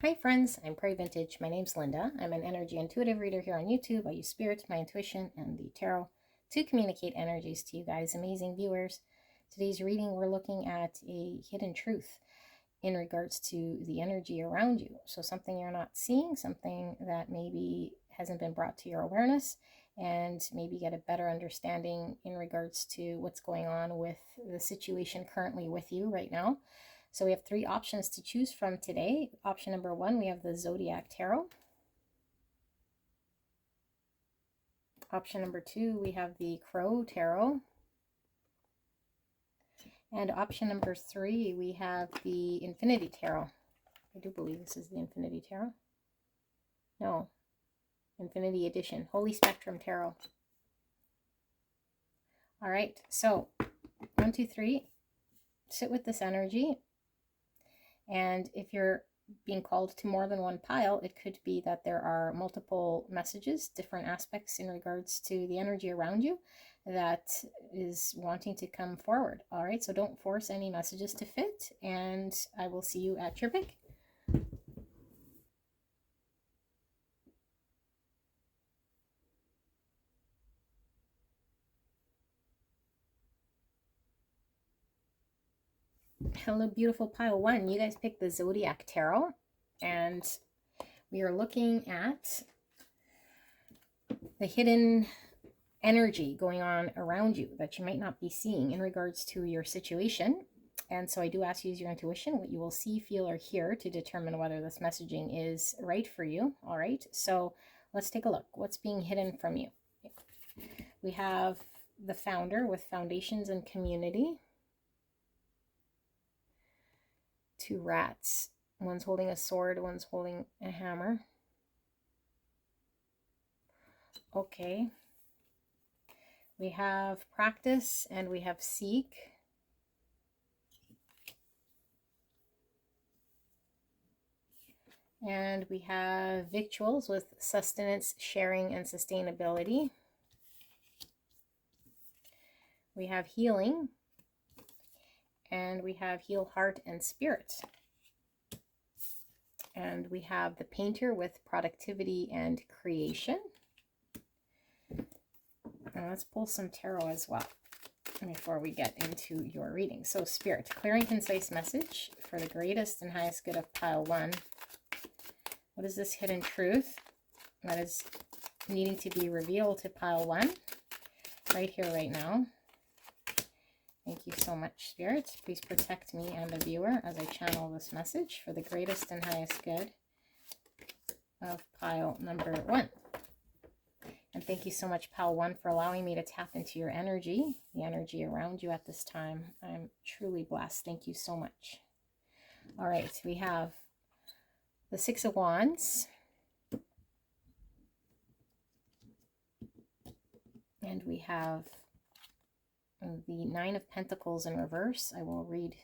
Hi friends, I'm Prairie Vintage. My name's Linda. I'm an energy intuitive reader here on YouTube. I use spirit, my intuition, and the tarot to communicate energies to you guys, amazing viewers. Today's reading, we're looking at a hidden truth in regards to the energy around you. So something you're not seeing, something that maybe hasn't been brought to your awareness, and maybe get a better understanding in regards to what's going on with the situation currently with you right now. So we have three options to choose from today. Option number one, we have the Zodiac Tarot. Option number two, we have the Crow Tarot. And option number three, we have the Infinity Tarot. I do believe this is the Infinity Tarot. No, Infinity Edition, Holy Spectrum Tarot. All right, so 1, 2, 3, sit with this energy. And if you're being called to more than one pile, it could be that there are multiple messages, different aspects in regards to the energy around you that is wanting to come forward. All right, so don't force any messages to fit, and I will see you at your pick. Hello, beautiful pile one. You guys picked the Zodiac Tarot, and we are looking at the hidden energy going on around you that you might not be seeing in regards to your situation. And so I do ask you to use your intuition, what you will see, feel, or hear to determine whether this messaging is right for you. All right, so let's take a look. What's being hidden from you? We have the Founder with foundations and community. Two rats. One's holding a sword, one's holding a hammer. Okay. We have practice and we have seek. And we have victuals with sustenance, sharing, and sustainability. We have healing. And we have heal heart and spirit. And we have the painter with productivity and creation. Now let's pull some tarot as well before we get into your reading. So Spirit, clear and concise message for the greatest and highest good of pile one. What is this hidden truth that is needing to be revealed to pile one right here, right now? Thank you so much, Spirit. Please protect me and the viewer as I channel this message for the greatest and highest good of pile number one. And thank you so much, pile one, for allowing me to tap into your energy, the energy around you at this time. I'm truly blessed. Thank you so much. All right, we have the Six of Wands. And we have the Nine of Pentacles in reverse. I will read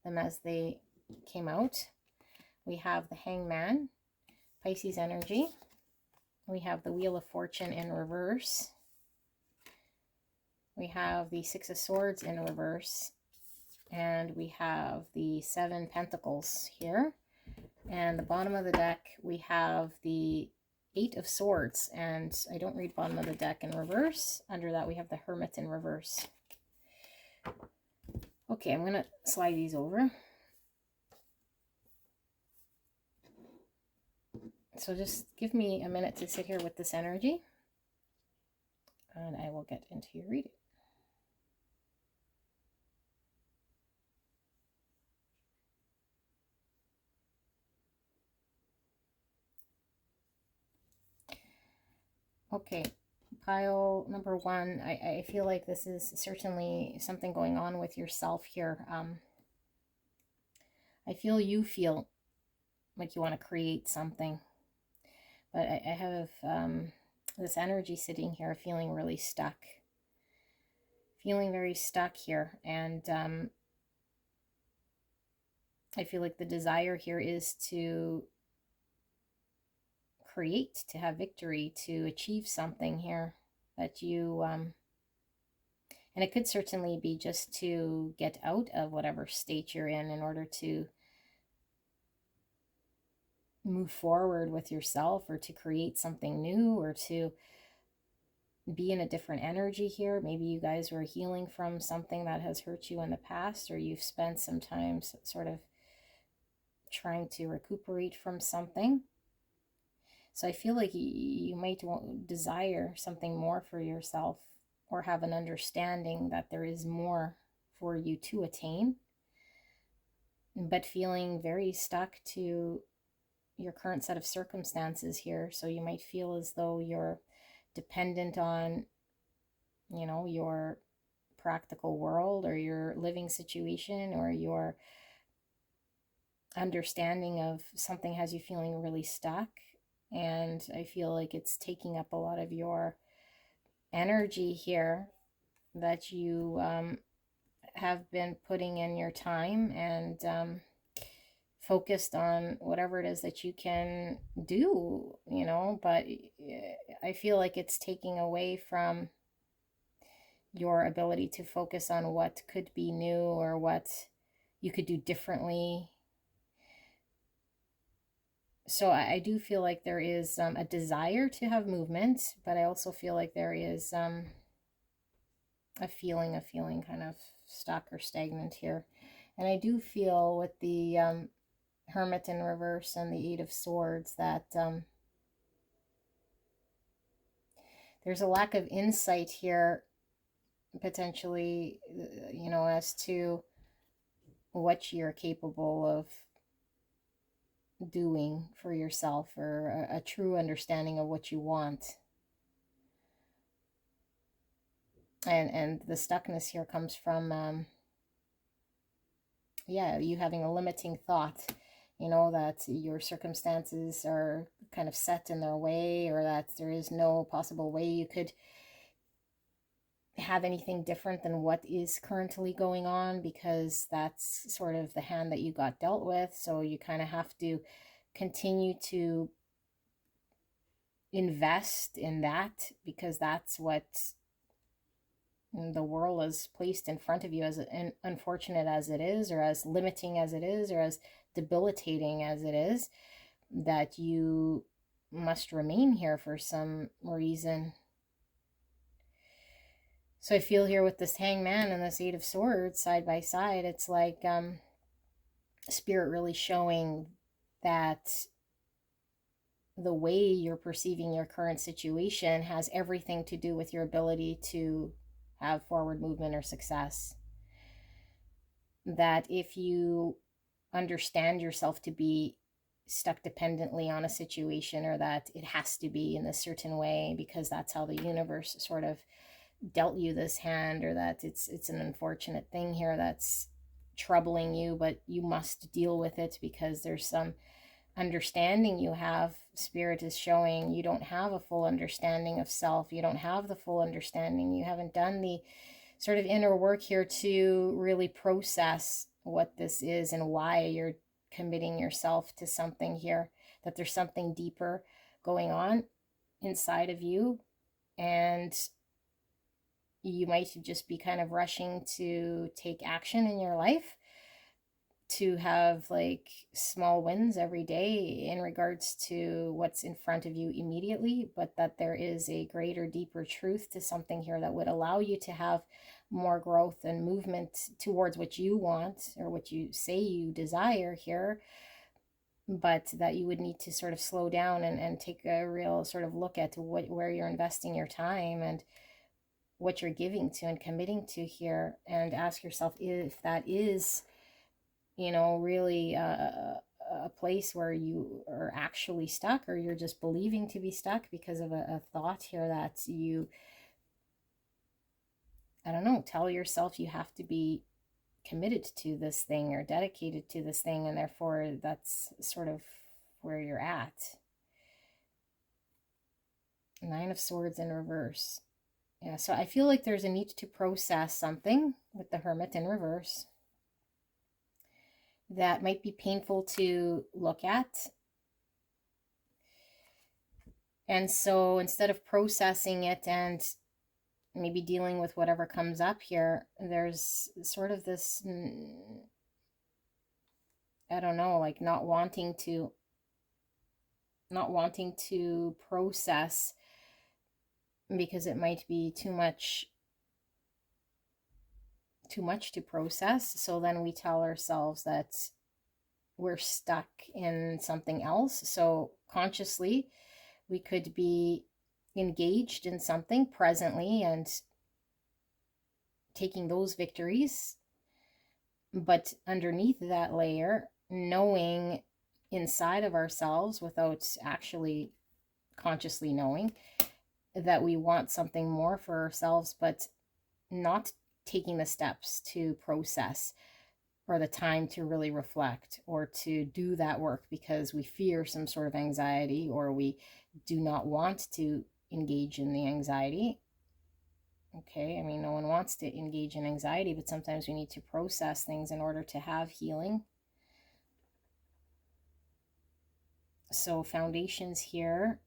them as they came out. We have the Hangman, Pisces energy. We have the Wheel of Fortune in reverse. We have the Six of Swords in reverse. And we have the Seven Pentacles here. And the bottom of the deck, we have the Eight of Swords. And I don't read bottom of the deck in reverse. Under that, we have the Hermit in reverse. Okay, I'm going to slide these over. So just give me a minute to sit here with this energy, and I will get into your reading. Okay, pile number one, I feel like this is certainly something going on with yourself here. I feel you feel like you want to create something. But I have this energy sitting here feeling really stuck. Feeling very stuck here. And I feel like the desire here is to create, to have victory, to achieve something here that you... and it could certainly be just to get out of whatever state you're in order to move forward with yourself, or to create something new, or to be in a different energy here. Maybe you guys were healing from something that has hurt you in the past, or you've spent some time sort of trying to recuperate from something. So I feel like you might desire something more for yourself, or have an understanding that there is more for you to attain, but feeling very stuck to your current set of circumstances here. So you might feel as though you're dependent on, you know, your practical world, or your living situation, or your understanding of something has you feeling really stuck. And I feel like it's taking up a lot of your energy here, that you have been putting in your time and focused on whatever it is that you can do, you know, but I feel like it's taking away from your ability to focus on what could be new, or what you could do differently. So I do feel like there is a desire to have movement, but I also feel like there is a feeling kind of stuck or stagnant here. And I do feel with the Hermit in reverse and the Eight of Swords that there's a lack of insight here, potentially, you know, as to what you're capable of doing for yourself, or a true understanding of what you want. And the stuckness here comes from yeah, you having a limiting thought, you know, that your circumstances are kind of set in their way, or that there is no possible way you could have anything different than what is currently going on, because that's sort of the hand that you got dealt with. So you kind of have to continue to invest in that, because that's what the world has placed in front of you, as unfortunate as it is, or as limiting as it is, or as debilitating as it is, that you must remain here for some reason. So I feel here with this Hangman and this Eight of Swords side by side, it's like Spirit really showing that the way you're perceiving your current situation has everything to do with your ability to have forward movement or success. That if you understand yourself to be stuck dependently on a situation, or that it has to be in a certain way because that's how the universe sort of dealt you this hand, or that it's an unfortunate thing here that's troubling you, but you must deal with it because there's some understanding you have. Spirit is showing you don't have a full understanding of self. You don't have the full understanding. You haven't done the sort of inner work here to really process what this is and why you're committing yourself to something here, that there's something deeper going on inside of you, and you might just be kind of rushing to take action in your life, to have like small wins every day in regards to what's in front of you immediately, but that there is a greater, deeper truth to something here that would allow you to have more growth and movement towards what you want, or what you say you desire here, but that you would need to sort of slow down and take a real sort of look at where you're investing your time and what you're giving to and committing to here, and ask yourself if that is, you know, really a place where you are actually stuck, or you're just believing to be stuck because of a thought here that you, I don't know, tell yourself you have to be committed to this thing or dedicated to this thing, and therefore that's sort of where you're at. Nine of Swords in reverse. Yeah, so I feel like there's a need to process something with the Hermit in reverse that might be painful to look at. And so instead of processing it and maybe dealing with whatever comes up here, there's sort of this, I don't know, like not wanting to not wanting to process because it might be too much to process. So then we tell ourselves that we're stuck in something else. So consciously, we could be engaged in something presently and taking those victories. But underneath that layer, knowing inside of ourselves without actually consciously knowing that we want something more for ourselves, but not taking the steps to process or the time to really reflect or to do that work because we fear some sort of anxiety or we do not want to engage in the anxiety. Okay, I mean, no one wants to engage in anxiety, but sometimes we need to process things in order to have healing. So foundations here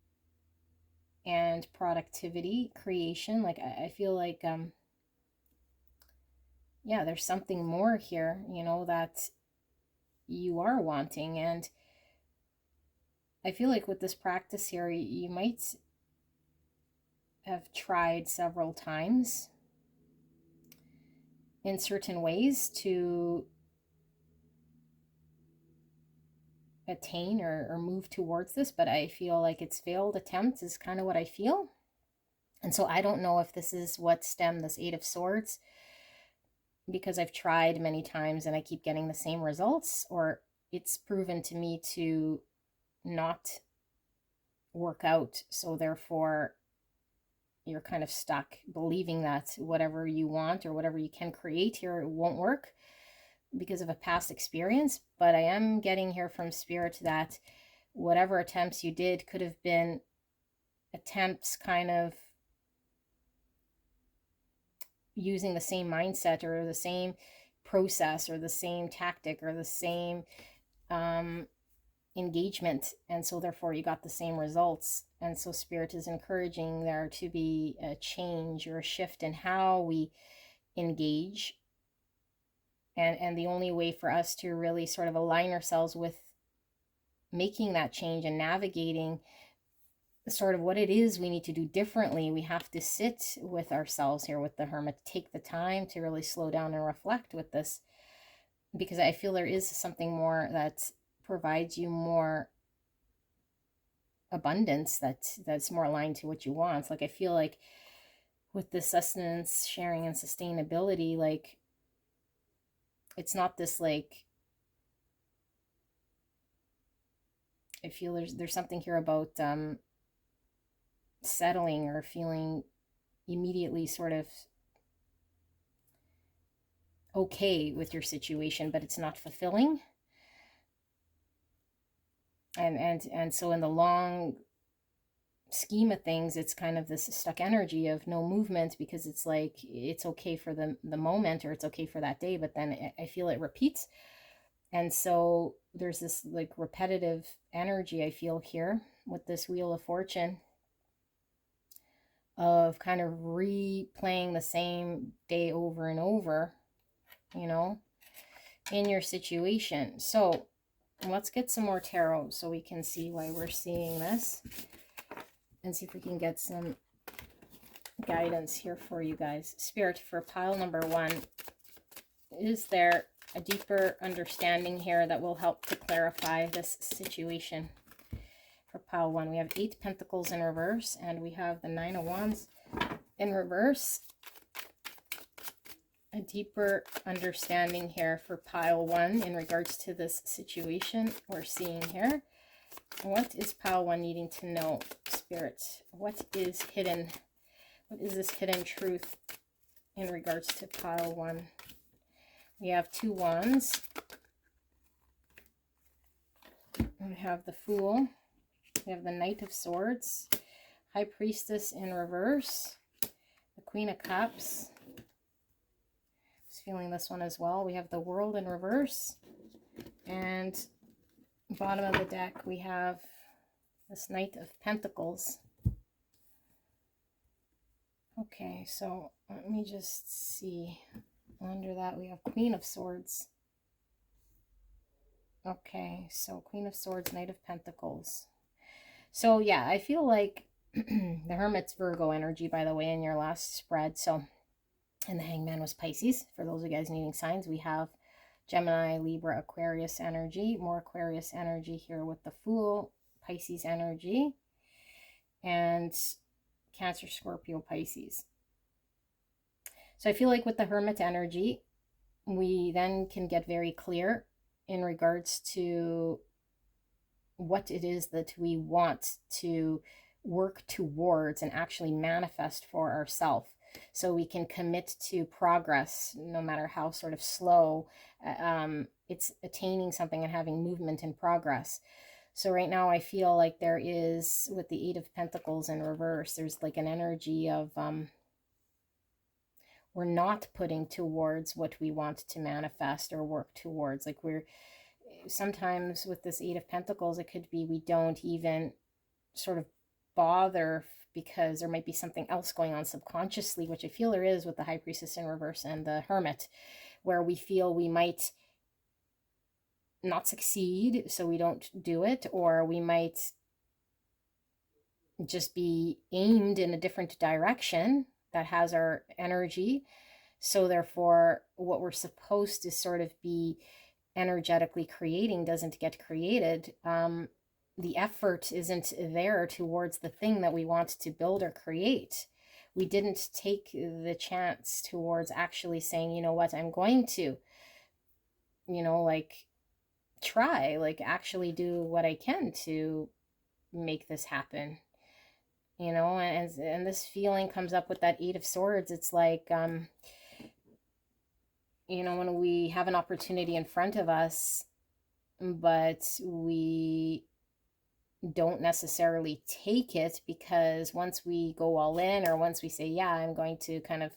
and productivity, creation, like I feel like, yeah, there's something more here, you know, that you are wanting. And I feel like with this practice here, you might have tried several times in certain ways to attain or move towards this, but I feel like it's failed attempts is kind of what I feel. And so I don't know if this is what stemmed this Eight of Swords, because I've tried many times and I keep getting the same results, or it's proven to me to not work out. So therefore, you're kind of stuck believing that whatever you want or whatever you can create here, it won't work because of a past experience. But I am getting here from Spirit that whatever attempts you did could have been attempts kind of using the same mindset or the same process or the same tactic or the same engagement, and so therefore you got the same results. And so Spirit is encouraging there to be a change or a shift in how we engage, and the only way for us to really sort of align ourselves with making that change and navigating sort of what it is we need to do differently, we have to sit with ourselves here with the Hermit, take the time to really slow down and reflect with this, because I feel there is something more that provides you more abundance, that's more aligned to what you want. Like I feel like with the sustenance, sharing, and sustainability, like it's not this like, I feel there's something here about settling or feeling immediately sort of okay with your situation, but it's not fulfilling. And so in the long scheme of things, it's kind of this stuck energy of no movement, because it's like it's okay for the moment, or it's okay for that day, but then I feel it repeats. And so there's this like repetitive energy I feel here with this Wheel of Fortune of kind of replaying the same day over and over, you know, in your situation. So let's get some more tarot so we can see why we're seeing this, and see if we can get some guidance here for you guys. Spirit, for pile number 1, is there a deeper understanding here that will help to clarify this situation? For pile 1, we have 8 Pentacles in reverse, and we have the 9 of Wands in reverse. A deeper understanding here for pile 1 in regards to this situation we're seeing here. What is pile 1 needing to know, Spirit? What is hidden? What is this hidden truth in regards to pile 1? We have 2 Wands. We have the Fool. We have the Knight of Swords. High Priestess in reverse. The Queen of Cups. Just feeling this one as well. We have the World in reverse. And bottom of the deck, we have this Knight of Pentacles. Okay, so let me just see. Under that, we have Queen of Swords. Okay, so Queen of Swords, Knight of Pentacles. So yeah, I feel like the Hermit's Virgo energy, by the way, in your last spread. So, and the Hangman was Pisces. For those of you guys needing signs, we have Gemini, Libra, Aquarius energy. More Aquarius energy here with the Fool, Pisces energy, and Cancer, Scorpio, Pisces. So I feel like with the Hermit energy, we then can get very clear in regards to what it is that we want to work towards and actually manifest for ourselves. So we can commit to progress, no matter how sort of slow. It's attaining something and having movement and progress. So right now I feel like there is, with the Eight of Pentacles in reverse, there's like an energy of we're not putting towards what we want to manifest or work towards. Like we're sometimes with this Eight of Pentacles, it could be we don't even sort of bother because there might be something else going on subconsciously, which I feel there is with the High Priestess in reverse and the Hermit, where we feel we might not succeed, so we don't do it, or we might just be aimed in a different direction that has our energy. So therefore, what we're supposed to sort of be energetically creating doesn't get created. The effort isn't there towards the thing that we want to build or create. We didn't take the chance towards actually saying, you know what, I'm going to, like try, like actually do what I can to make this happen. And this feeling comes up with that Eight of Swords. It's like, when we have an opportunity in front of us, but we don't necessarily take it, because once we go all in, or once we say, yeah, I'm going to kind of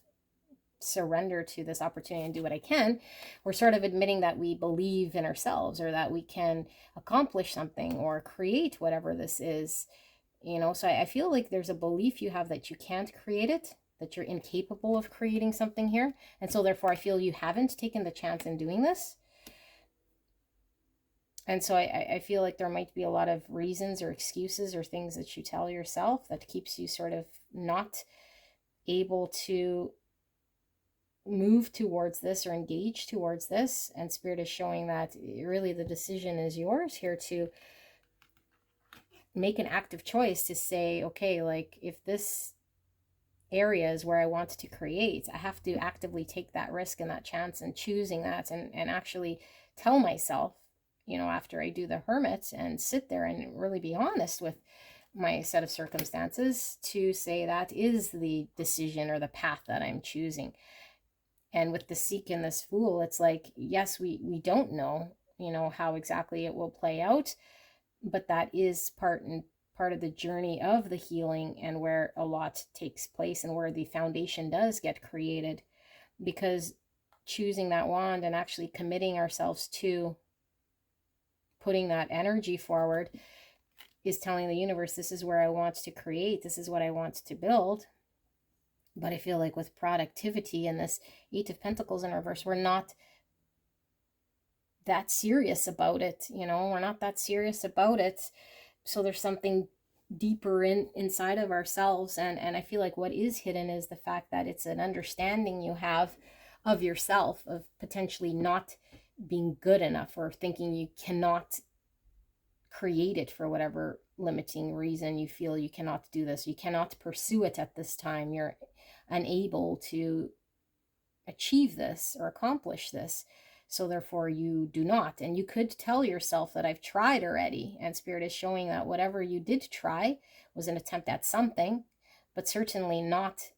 surrender to this opportunity and do what I can, we're sort of admitting that we believe in ourselves, or that we can accomplish something or create whatever this is. So I feel like there's a belief you have that you can't create it, that you're incapable of creating something here. And so therefore I feel you haven't taken the chance in doing this. And so I feel like there might be a lot of reasons or excuses or things that you tell yourself that keeps you sort of not able to move towards this or engage towards this. And Spirit is showing that really the decision is yours here to make an active choice to say, okay, like if this area is where I want to create, I have to actively take that risk and that chance and choosing that, and actually tell myself, after I do the Hermit and sit there and really be honest with my set of circumstances, to say that is the decision or the path that I'm choosing. And with the Seek and this Fool, it's like, yes, we don't know, how exactly it will play out, but that is part of the journey of the healing, and where a lot takes place and where the foundation does get created. Because choosing that wand and actually committing ourselves to putting that energy forward is telling the universe, this is where I want to create, this is what I want to build. But I feel like with productivity and this Eight of Pentacles in reverse, we're not that serious about it. We're not that serious about it. So there's something deeper inside of ourselves. And I feel like what is hidden is the fact that it's an understanding you have of yourself, of potentially not being good enough, or thinking you cannot create it for whatever limiting reason. You feel you cannot do this, you cannot pursue it at this time, you're unable to achieve this or accomplish this, so therefore you do not. And you could tell yourself that I've tried already, and Spirit is showing that whatever you did try was an attempt at something, but certainly not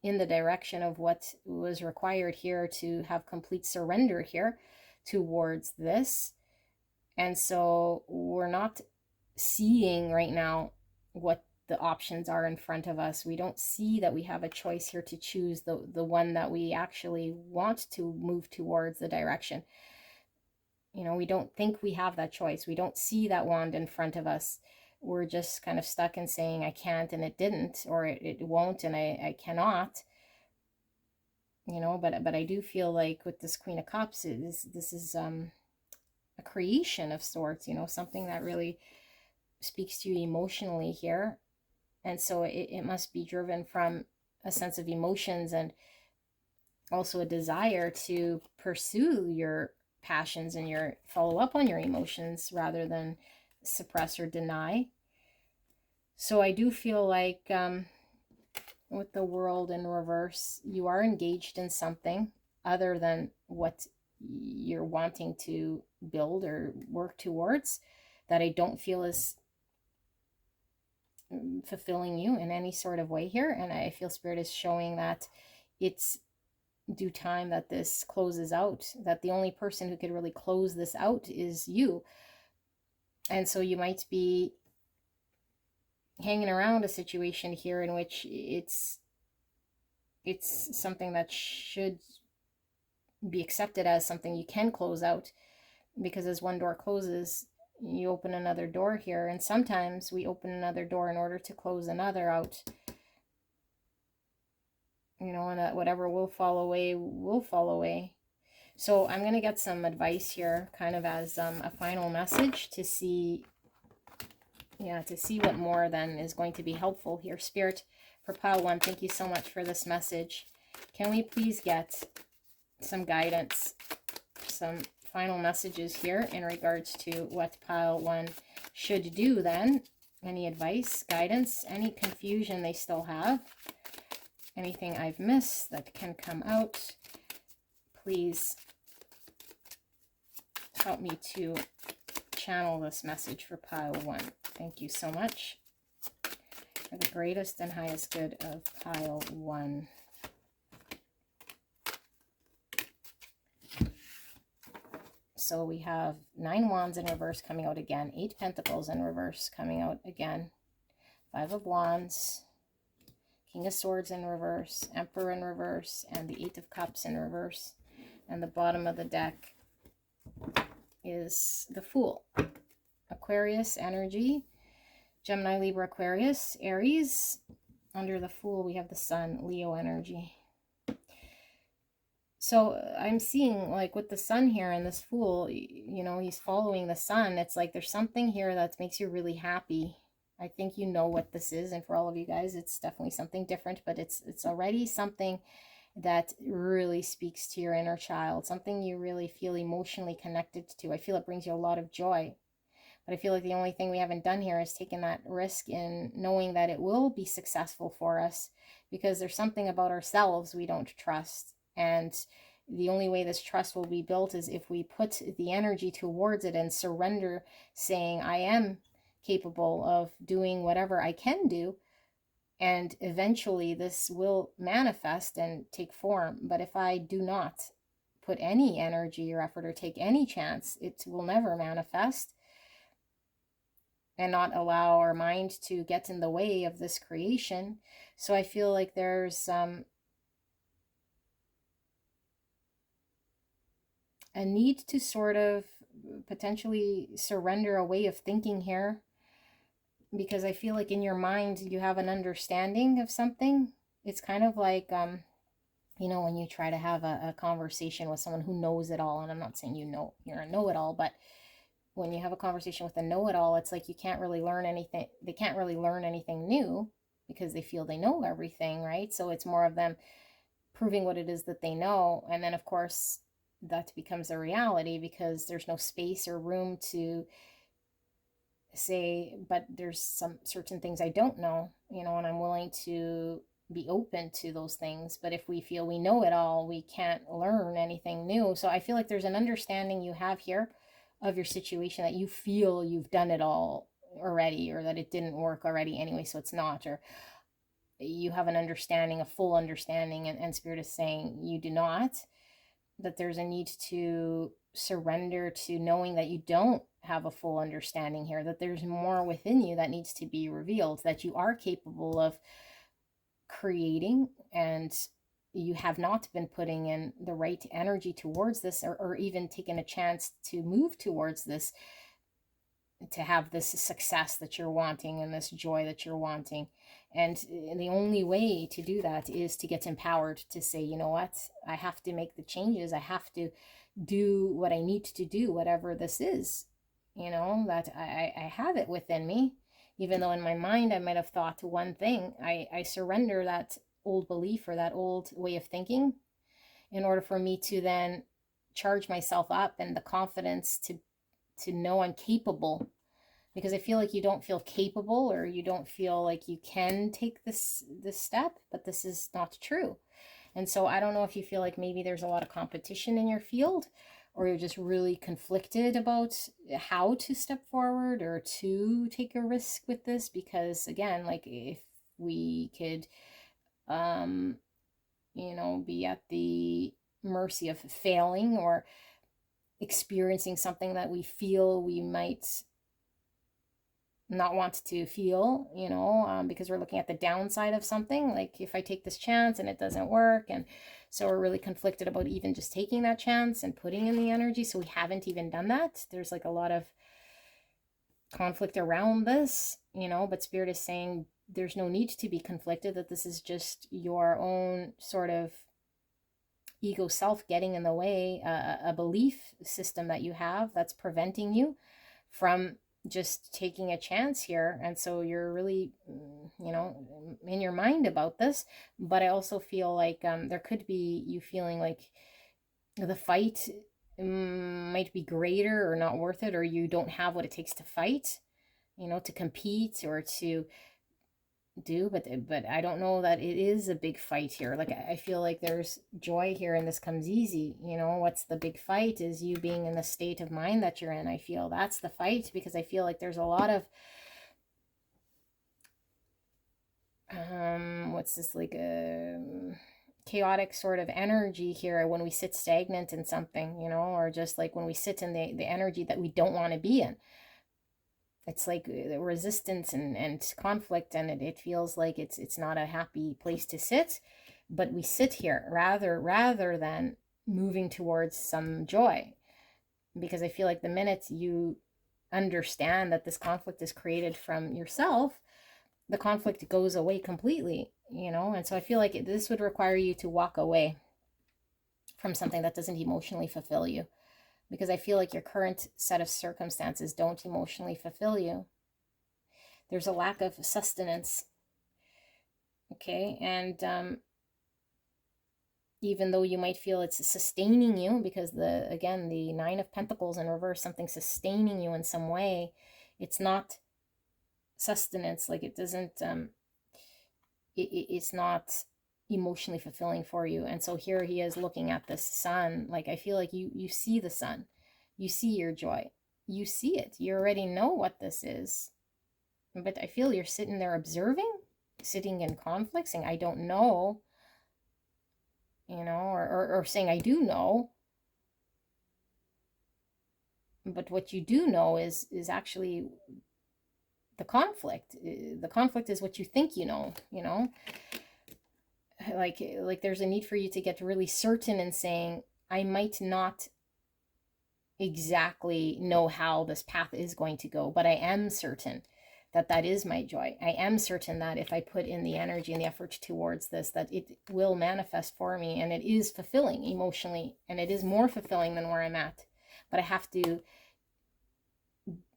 in the direction of what was required here to have complete surrender here towards this. And so we're not seeing right now what the options are in front of us. We don't see that we have a choice here to choose the one that we actually want to move towards, the direction. We don't think we have that choice. We don't see that wand in front of us. We're just kind of stuck in saying, I can't, and it didn't, or it won't, and I cannot. But I do feel like with this Queen of Cups, this is a creation of sorts, something that really speaks to you emotionally here. And so it must be driven from a sense of emotions and also a desire to pursue your passions and your follow up on your emotions rather than suppress or deny. So I do feel like with the world in reverse, you are engaged in something other than what you're wanting to build or work towards, that I don't feel is fulfilling you in any sort of way here. And I feel Spirit is showing that it's due time that this closes out, that the only person who could really close this out is you. And so you might be hanging around a situation here in which it's something that should be accepted as something you can close out, because as one door closes, you open another door here. And sometimes we open another door in order to close another out, you know, and whatever will fall away will fall away. So I'm going to get some advice here kind of as a final message to see, to see what more then is going to be helpful here. Spirit, for pile 1, thank you so much for this message. Can we please get some guidance, some final messages here in regards to what pile 1 should do then? Any advice, guidance, any confusion they still have, anything I've missed that can come out? Please help me to channel this message for pile 1. Thank you so much. For the greatest and highest good of pile 1. So we have 9 Wands in reverse coming out again, 8 Pentacles in reverse coming out again, 5 of Wands, King of Swords in reverse, Emperor in reverse, and the 8 of Cups in reverse. And the bottom of the deck is the Fool. Aquarius energy, Gemini, Libra, Aquarius, Aries. Under the Fool, we have the Sun, Leo energy. So I'm seeing, like, with the Sun here and this Fool, you know, he's following the Sun. It's like there's something here that makes you really happy. I think you know what this is. And for all of you guys, it's definitely something different, but it's already something that really speaks to your inner child, something you really feel emotionally connected to. I feel it brings you a lot of joy. But I feel like the only thing we haven't done here is taken that risk in knowing that it will be successful for us, because there's something about ourselves we don't trust. And the only way this trust will be built is if we put the energy towards it and surrender, saying, I am capable of doing whatever I can do. And eventually this will manifest and take form. But if I do not put any energy or effort or take any chance, it will never manifest. And not allow our mind to get in the way of this creation. So I feel like there's a need to sort of potentially surrender a way of thinking here, because I feel like in your mind you have an understanding of something. It's kind of like you know, when you try to have a conversation with someone who knows it all, and I'm not saying you know you're a know-it-all, but when you have a conversation with a know-it-all, it's like you can't really learn anything. They can't really learn anything new because they feel they know everything, right? So it's more of them proving what it is that they know. And then, of course, that becomes a reality because there's no space or room to say, but there's some certain things I don't know, you know, and I'm willing to be open to those things. But if we feel we know it all, we can't learn anything new. So I feel like there's an understanding you have here of your situation, that you feel you've done it all already, or that it didn't work already anyway, so it's not, or you have an understanding, a full understanding, and Spirit is saying you do not, that there's a need to surrender to knowing that you don't have a full understanding here, that there's more within you that needs to be revealed, that you are capable of creating, and you have not been putting in the right energy towards this, or even taken a chance to move towards this, to have this success that you're wanting and this joy that you're wanting. And the only way to do that is to get empowered to say, you know what, I have to make the changes. I have to do what I need to do, whatever this is. you know, that I have it within me. Even though in my mind I might have thought one thing, I surrender that old belief or that old way of thinking in order for me to then charge myself up and the confidence to know I'm capable. Because I feel like you don't feel capable, or you don't feel like you can take this step, but this is not true. And so I don't know if you feel like maybe there's a lot of competition in your field, or you're just really conflicted about how to step forward or to take a risk with this. Because again, like if we could, um, you know, be at the mercy of failing or experiencing something that we feel we might not want to feel, you know, because we're looking at the downside of something. Like if I take this chance and it doesn't work, and so we're really conflicted about even just taking that chance and putting in the energy. So we haven't even done that. There's like a lot of conflict around this, you know, but Spirit is saying there's no need to be conflicted, that this is just your own sort of ego self getting in the way, a belief system that you have that's preventing you from just taking a chance here. And so you're really, you know, in your mind about this. But I also feel like there could be you feeling like the fight might be greater or not worth it, or you don't have what it takes to fight, you know, to compete or to do. But I don't know that it is a big fight here. Like I feel like there's joy here and this comes easy. You know, what's the big fight is you being in the state of mind that you're in. I feel that's the fight, because I feel like there's a lot of what's this, like a chaotic sort of energy here when we sit stagnant in something, you know, or just like when we sit in the energy that we don't want to be in. It's like resistance and conflict, and it feels like it's not a happy place to sit. But we sit here rather than moving towards some joy, because I feel like the minute you understand that this conflict is created from yourself, the conflict goes away completely, you know. And so I feel like this would require you to walk away from something that doesn't emotionally fulfill you, because I feel like your current set of circumstances don't emotionally fulfill you. There's a lack of sustenance. Okay. And even though you might feel it's sustaining you, because the Nine of Pentacles in reverse, something sustaining you in some way, it's not sustenance. Like it doesn't, it's not emotionally fulfilling for you. And so here he is looking at this sun. Like I feel like you see the sun, you see your joy, you see it, you already know what this is. But I feel you're sitting there observing, sitting in conflict, saying I don't know, you know, or saying I do know. But what you do know is actually the conflict. The conflict is what you think you know, you know. Like there's a need for you to get really certain in saying I might not exactly know how this path is going to go, but I am certain that that is my joy. I am certain that if I put in the energy and the effort towards this, that it will manifest for me, and it is fulfilling emotionally, and it is more fulfilling than where I'm at. But I have to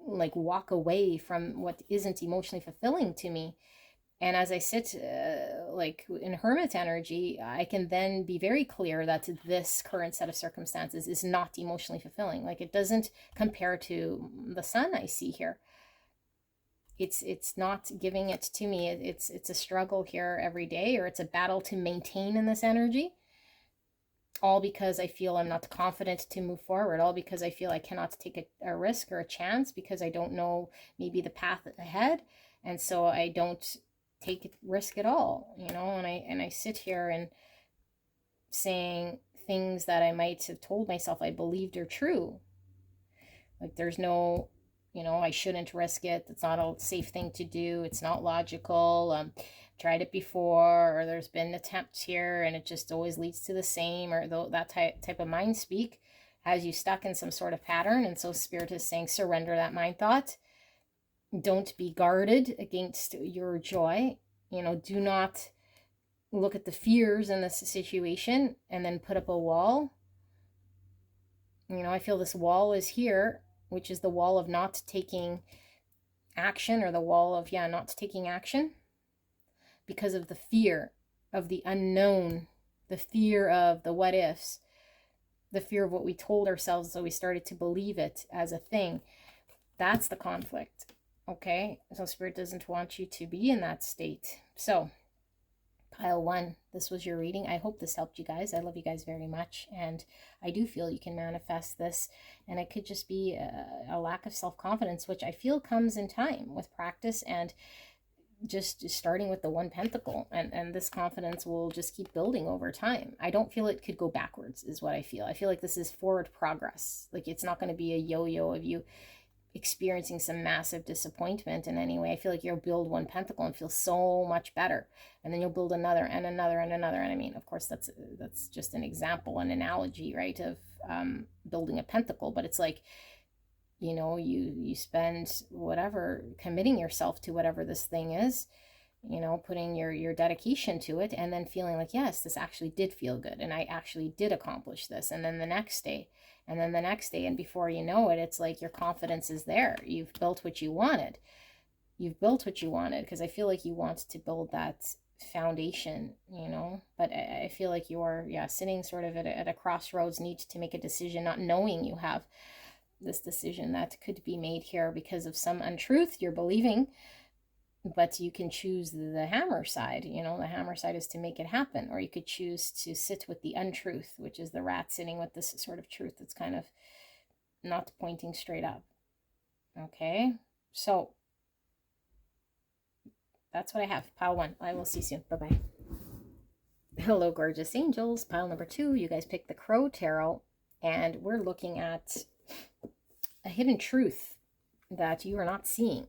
like walk away from what isn't emotionally fulfilling to me. And as I sit like in hermit energy, I can then be very clear that this current set of circumstances is not emotionally fulfilling. Like it doesn't compare to the sun I see here. It's not giving it to me. It's a struggle here every day, or it's a battle to maintain in this energy. All because I feel I'm not confident to move forward. All because I feel I cannot take a risk or a chance, because I don't know maybe the path ahead. And so I don't take a risk at all, you know. And I sit here and saying things that I might have told myself I believed are true. Like there's no, you know, I shouldn't risk it. It's not a safe thing to do. It's not logical. Tried it before, or there's been attempts here and it just always leads to the same, or that type of mind speak has you stuck in some sort of pattern. And so Spirit is saying surrender that mind thought. Don't be guarded against your joy. You know, do not look at the fears in this situation and then put up a wall. You know, I feel this wall is here which is the wall of not taking action, or the wall of, yeah, not taking action because of the fear of the unknown, the fear of the what ifs, the fear of what we told ourselves, so we started to believe it as a thing. That's the conflict. Okay, so Spirit doesn't want you to be in that state. So pile 1, this was your reading. I hope this helped you guys. I love you guys very much, and I do feel you can manifest this, and it could just be a lack of self-confidence, which I feel comes in time with practice and just starting with the 1 pentacle, and this confidence will just keep building over time. I don't feel it could go backwards, is what I feel. I feel like this is forward progress. Like, it's not going to be a yo-yo of you experiencing some massive disappointment in any way. I feel like you'll build 1 pentacle and feel so much better, and then you'll build another and another and another. And I mean, of course, that's just an example, an analogy, right, of building a pentacle. But it's like, you know, you spend whatever, committing yourself to whatever this thing is, you know, putting your dedication to it, and then feeling like, yes, this actually did feel good, and I actually did accomplish this. And then the next day, and then the next day, and before you know it, it's like your confidence is there. You've built what you wanted. You've built what you wanted, because I feel like you want to build that foundation, you know. But I feel like you're, yeah, sitting sort of at a crossroads, need to make a decision, not knowing you have this decision that could be made here because of some untruth you're believing. But you can choose the hammer side. You know, the hammer side is to make it happen. Or you could choose to sit with the untruth, which is the rat sitting with this sort of truth that's kind of not pointing straight up. Okay, so that's what I have. Pile 1. I will see you soon. Bye-bye. Hello, gorgeous angels. Pile number 2. You guys picked the Crow Tarot, and we're looking at a hidden truth that you are not seeing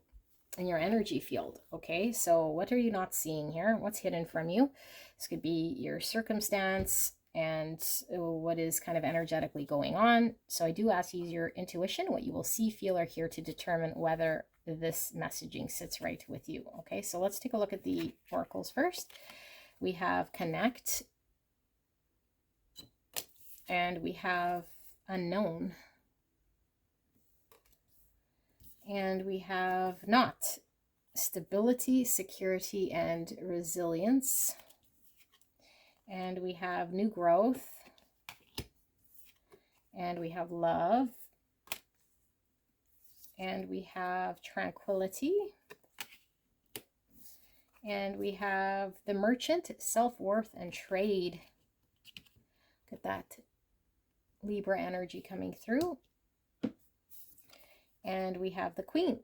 in your energy field. Okay, so what are you not seeing here? What's hidden from you? This could be your circumstance and what is kind of energetically going on. So I do ask you, use your intuition, what you will see, feel, or hear to determine whether this messaging sits right with you. Okay, so let's take a look at the oracles first. We have connect, and we have unknown, and we have not, stability, security, and resilience. And we have new growth, and we have love, and we have tranquility, and we have the merchant, self-worth, and trade. Look at that Libra energy coming through. And we have the Queen,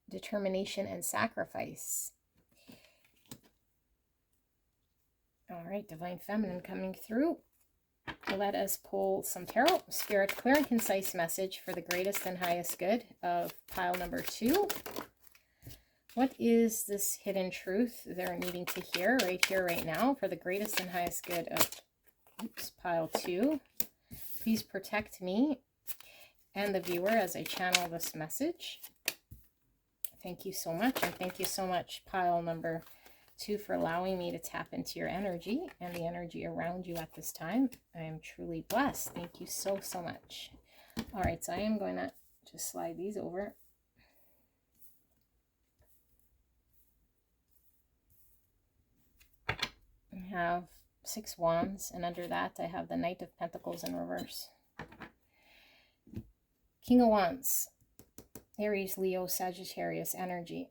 determination and sacrifice. All right, Divine Feminine coming through. Let us pull some tarot. Spirit, clear and concise message for the greatest and highest good of pile number 2. What is this hidden truth they're needing to hear right here, right now, for the greatest and highest good of pile 2? Please protect me and the viewer as I channel this message. Thank you so much. And thank you so much, pile number 2, for allowing me to tap into your energy and the energy around you at this time. I am truly blessed. Thank you so, so much. All right, so I am going to just slide these over. I have 6 wands, and under that I have the Knight of Pentacles in reverse. King of Wands, Aries, Leo, Sagittarius energy.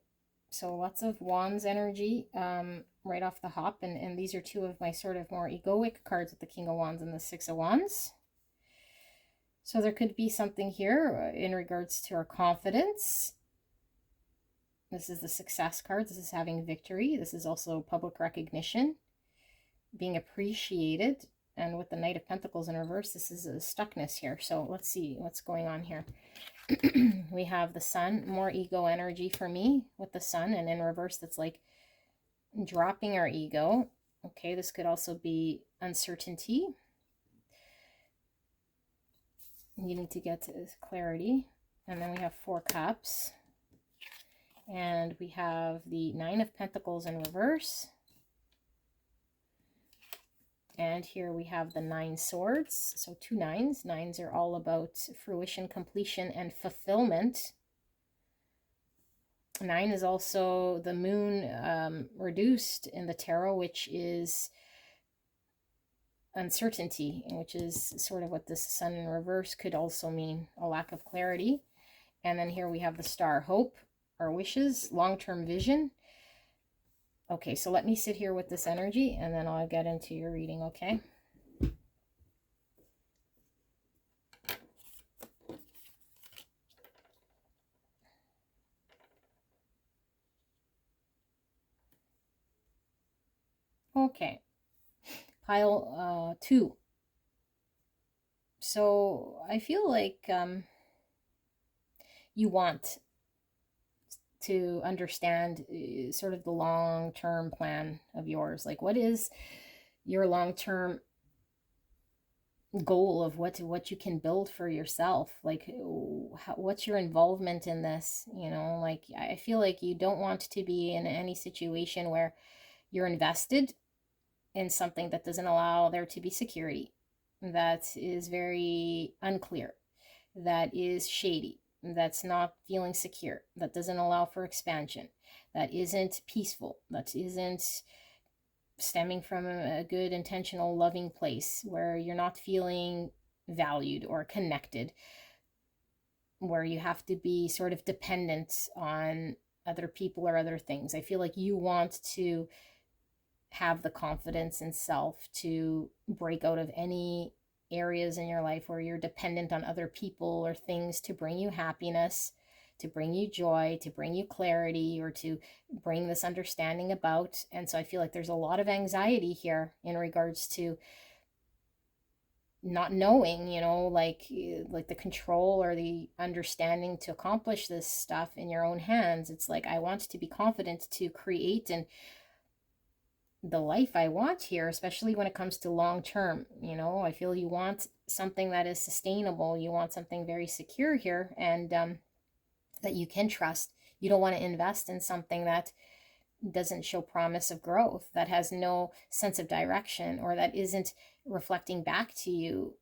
So lots of wands energy right off the hop. And these are 2 of my sort of more egoic cards with the King of Wands and the 6 of Wands. So there could be something here in regards to our confidence. This is the success card. This is having victory. This is also public recognition, being appreciated. And with the Knight of Pentacles in reverse, this is a stuckness here. So let's see what's going on here. We have the Sun, more ego energy for me with the Sun. And in reverse, that's like dropping our ego. Okay, this could also be uncertainty. Needing to get to clarity. And then we have 4 cups. And we have the 9 of Pentacles in reverse. And here we have the 9 swords. So 2 nines. Nines are all about fruition, completion, and fulfillment. 9 is also the moon reduced in the tarot, which is uncertainty, which is sort of what this sun in reverse could also mean, a lack of clarity. And then here we have the star, hope, our wishes, long-term vision. Okay, so let me sit here with this energy and then I'll get into your reading, okay? Okay, pile 2. So I feel like you want to understand sort of the long-term plan of yours. Like, what is your long-term goal of what you can build for yourself? Like, what's your involvement in this? You know, like, I feel like you don't want to be in any situation where you're invested in something that doesn't allow there to be security, that is very unclear, that is shady, that's not feeling secure, that doesn't allow for expansion, that isn't peaceful, that isn't stemming from a good, intentional, loving place, where you're not feeling valued or connected, where you have to be sort of dependent on other people or other things. I feel like you want to have the confidence in self to break out of any areas in your life where you're dependent on other people or things to bring you happiness, to bring you joy, to bring you clarity, or to bring this understanding about. And so I feel like there's a lot of anxiety here in regards to not knowing, you know, like the control or the understanding to accomplish this stuff in your own hands. It's like, I want to be confident to create and the life I want here, especially when it comes to long term. You know, I feel you want something that is sustainable. You want something very secure here, and that you can trust. You don't want to invest in something that doesn't show promise of growth, that has no sense of direction, or that isn't reflecting back to you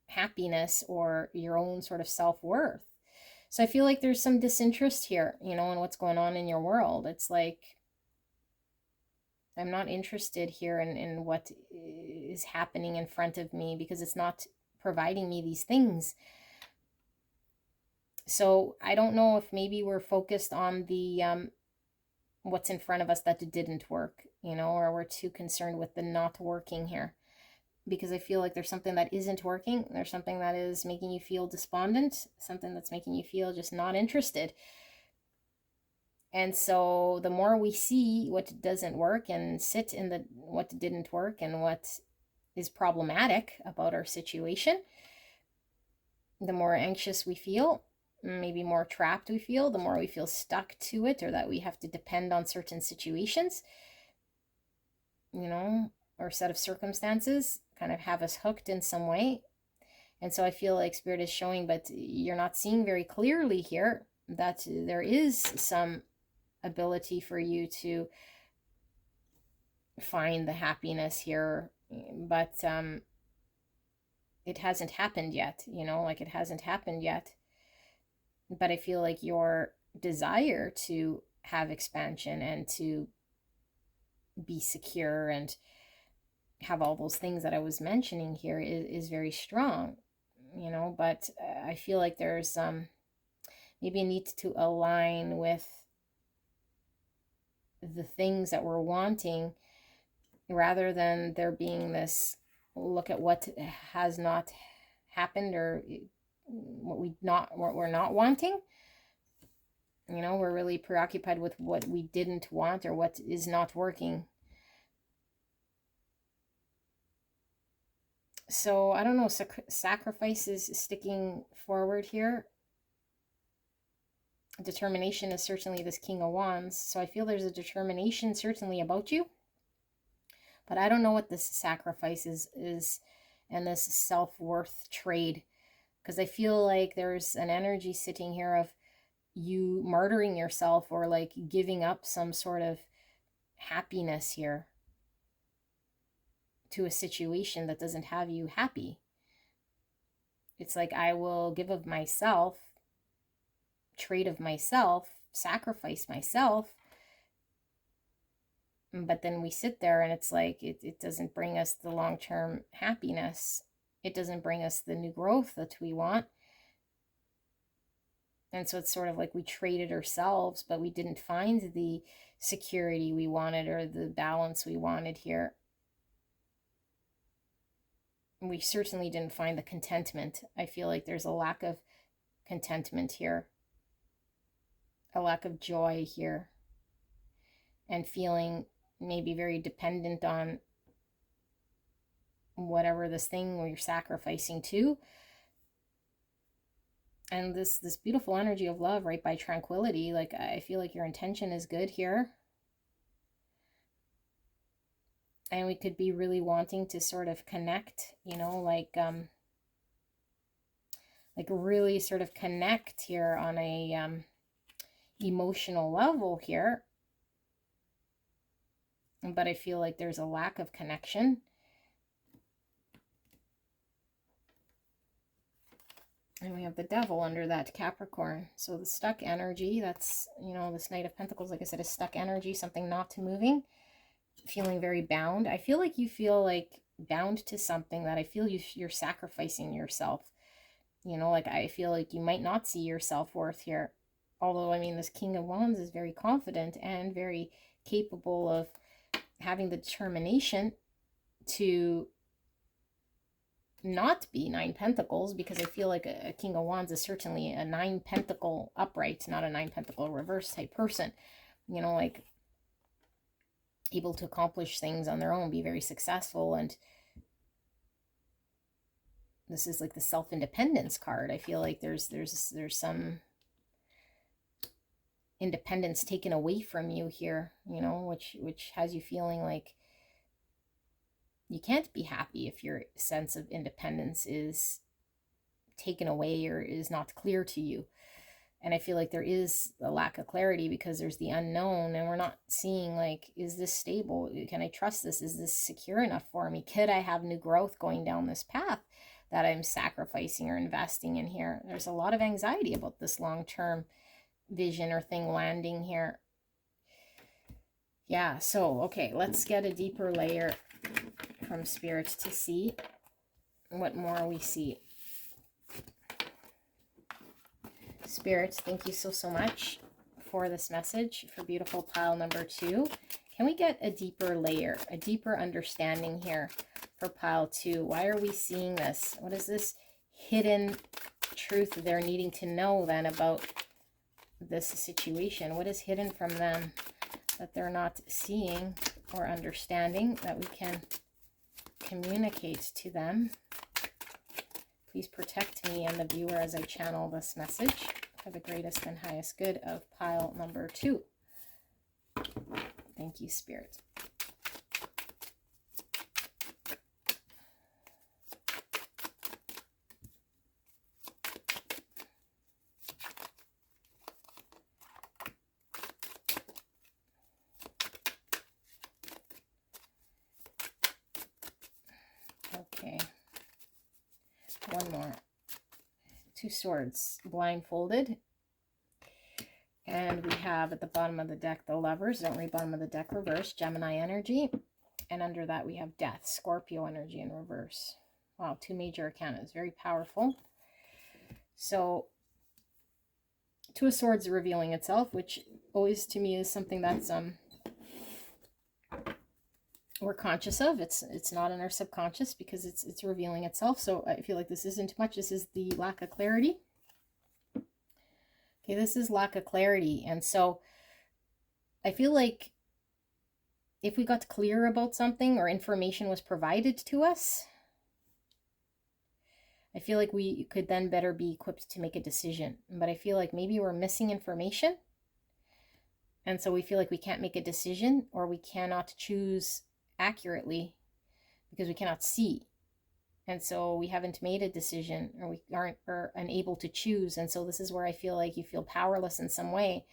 happiness or your own sort of self-worth. So I feel like there's some disinterest here, you know, in what's going on in your world. It's like, I'm not interested here in what is happening in front of me, because it's not providing me these things. So I don't know if maybe we're focused on the what's in front of us that didn't work, you know, or we're too concerned with the not working here. Because I feel like there's something that isn't working. There's something that is making you feel despondent, something that's making you feel just not interested. And so the more we see what doesn't work and sit in the what didn't work and what is problematic about our situation, the more anxious we feel, maybe more trapped we feel, the more we feel stuck to it, or that we have to depend on certain situations, you know, or set of circumstances kind of have us hooked in some way. And so I feel like Spirit is showing, but you're not seeing very clearly here, that there is some ability for you to find the happiness here, but it hasn't happened yet, you know, like, it hasn't happened yet. But I feel like your desire to have expansion and to be secure and have all those things that I was mentioning here is very strong, you know. But I feel like there's maybe a need to align with the things that we're wanting, rather than there being this look at what has not happened, or what we're not wanting. You know, we're really preoccupied with what we didn't want or what is not working. So I don't know, sacrifice is sticking forward here. Determination is certainly this King of Wands. So I feel there's a determination certainly about you. But I don't know what this sacrifice is and this self-worth trade. Because I feel like there's an energy sitting here of you martyring yourself, or like giving up some sort of happiness here to a situation that doesn't have you happy. It's like, I will give of myself, trade of myself, sacrifice myself. But then we sit there and it's like, it doesn't bring us the long-term happiness. It doesn't bring us the new growth that we want. And so it's sort of like we traded ourselves, but we didn't find the security we wanted or the balance we wanted here. We certainly didn't find the contentment. I feel like there's a lack of contentment here, a lack of joy here, and feeling maybe very dependent on whatever this thing where you're sacrificing to. And this beautiful energy of love, right, by tranquility. Like, I feel like your intention is good here. And we could be really wanting to sort of connect, you know, like really sort of connect here on a emotional level here. But I feel like there's a lack of connection. And we have the devil under that Capricorn. So the stuck energy, that's, you know, this Knight of Pentacles, like I said, is stuck energy, something not moving, feeling very bound. I feel like you feel like bound to something that I feel you're sacrificing yourself. You know, like I feel like you might not see your self-worth here. Although, I mean, this King of Wands is very confident and very capable of having the determination to not be Nine Pentacles, because I feel like a King of Wands is certainly a Nine Pentacle upright, not a Nine Pentacle reverse type person. You know, like able to accomplish things on their own, be very successful. And this is like the self-independence card. I feel like there's some independence taken away from you here, you know, which has you feeling like you can't be happy if your sense of independence is taken away or is not clear to you. And I feel like there is a lack of clarity because there's the unknown, and we're not seeing, like, is this stable? Can I trust this? Is this secure enough for me? Could I have new growth going down this path that I'm sacrificing or investing in here? There's a lot of anxiety about this long-term vision or thing landing here. Yeah, so, okay, let's get a deeper layer from Spirit to see what more we see. Spirit, thank you so much for this message for beautiful pile number 2. Can we get a deeper layer, a deeper understanding here for pile 2? Why are we seeing this? What is this hidden truth they're needing to know then about this situation? What is hidden from them that they're not seeing or understanding that we can communicate to them? Please protect me and the viewer as I channel this message for the greatest and highest good of pile number 2. Thank you, Spirit. Okay. One more. Two Swords blindfolded. And we have at the bottom of the deck the Lovers. Don't read bottom of the deck reverse. Gemini energy. And under that we have Death. Scorpio energy in reverse. Wow, 2 major arcanas. Very powerful. So Two of Swords revealing itself, which always to me is something that's we're conscious of. It's not in our subconscious because it's revealing itself. So I feel like this isn't too much. This is the lack of clarity. Okay, this is lack of clarity. And so I feel like if we got clear about something or information was provided to us, I feel like we could then better be equipped to make a decision. But I feel like maybe we're missing information. And so we feel like we can't make a decision, or we cannot choose accurately because we cannot see. And so we haven't made a decision, or we aren't unable to choose. And so this is where I feel like you feel powerless in some way.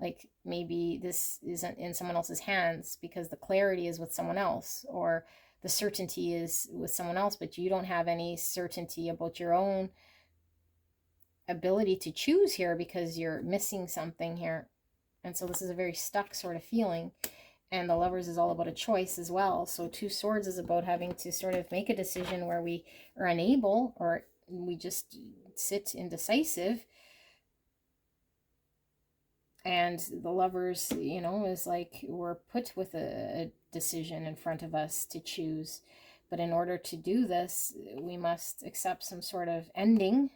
Like maybe this isn't in someone else's hands because the clarity is with someone else, or the certainty is with someone else, but you don't have any certainty about your own ability to choose here because you're missing something here. And so this is a very stuck sort of feeling. And the Lovers is all about a choice as well. So Two Swords is about having to sort of make a decision where we are unable, or we just sit indecisive. And the Lovers, you know, is like we're put with a decision in front of us to choose. But in order to do this, we must accept some sort of ending.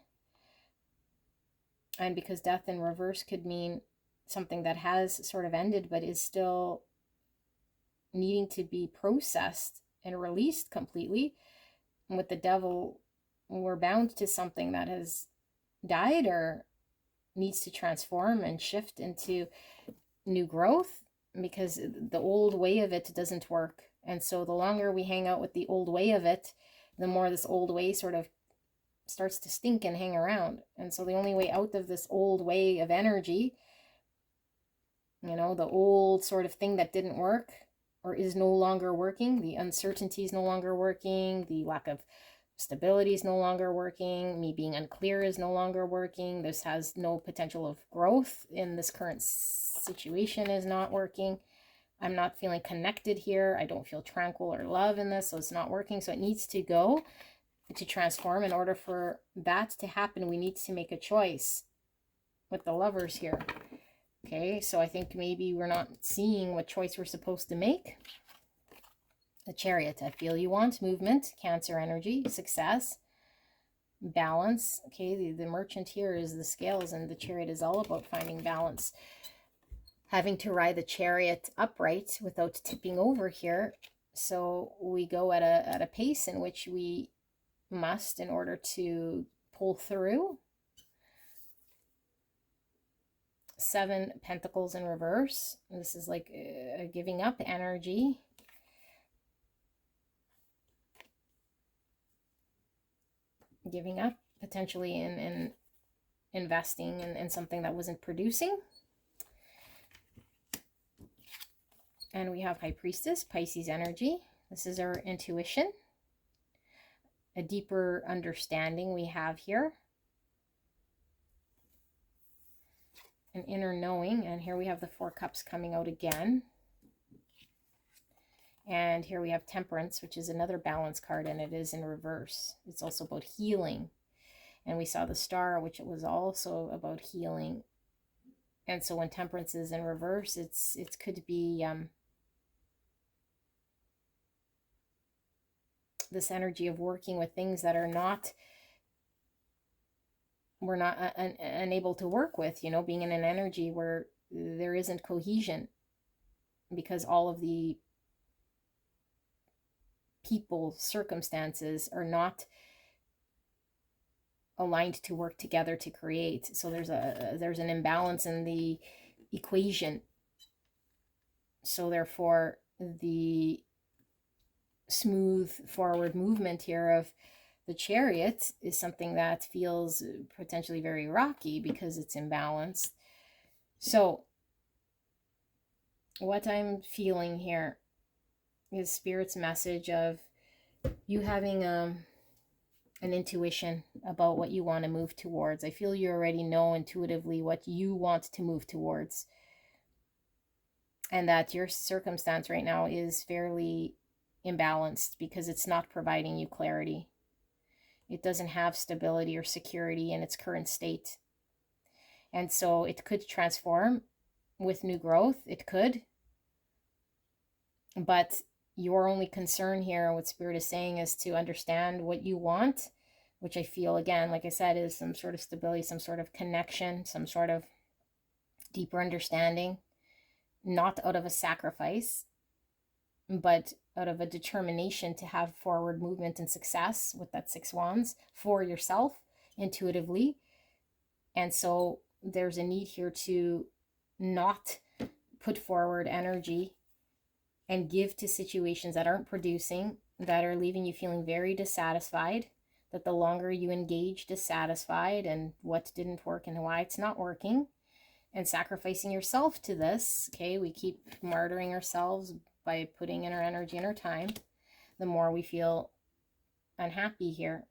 And because death in reverse could mean something that has sort of ended but is still needing to be processed and released completely. And with the Devil, we're bound to something that has died or needs to transform and shift into new growth, because the old way of it doesn't work. And so the longer we hang out with the old way of it, the more this old way sort of starts to stink and hang around. And so the only way out of this old way of energy, you know, the old sort of thing that didn't work or is no longer working, the uncertainty is no longer working, the lack of stability is no longer working, me being unclear is no longer working, this has no potential of growth in this current situation is not working, I'm not feeling connected here, I don't feel tranquil or love in this, so it's not working. So it needs to go to transform. In order for that to happen, we need to make a choice with the Lovers here. Okay, so I think maybe we're not seeing what choice we're supposed to make. The Chariot, I feel you want movement, Cancer energy, success, balance. Okay, the Merchant here is the scales, and the Chariot is all about finding balance. Having to ride the Chariot upright without tipping over here. So we go at a pace in which we must in order to pull through. 7 Pentacles in reverse. This is like a giving up energy. Giving up potentially in investing in something that wasn't producing. And we have High Priestess, Pisces energy. This is our intuition. A deeper understanding we have here. An inner knowing. And here we have the 4 Cups coming out again. And here we have Temperance, which is another balance card, and it is in reverse. It's also about healing. And we saw the Star, which was also about healing. And so when Temperance is in reverse, it could be this energy of working with things that are not, we're not unable to work with, you know, being in an energy where there isn't cohesion because all of the people, circumstances are not aligned to work together to create. So there's an imbalance in the equation. So therefore the smooth forward movement here of the Chariot is something that feels potentially very rocky because it's imbalanced. So what I'm feeling here is Spirit's message of you having an intuition about what you want to move towards. I feel you already know intuitively what you want to move towards, and that your circumstance right now is fairly imbalanced because it's not providing you clarity. It doesn't have stability or security in its current state. And so it could transform with new growth. It could. But your only concern here, what Spirit is saying, is to understand what you want, which I feel, again, like I said, is some sort of stability, some sort of connection, some sort of deeper understanding, not out of a sacrifice, but out of a determination to have forward movement and success with that 6 Wands for yourself intuitively. And so there's a need here to not put forward energy and give to situations that aren't producing, that are leaving you feeling very dissatisfied, that the longer you engage dissatisfied and what didn't work and why it's not working, and sacrificing yourself to this. Okay, we keep martyring ourselves by putting in our energy and our time. the more we feel unhappy here.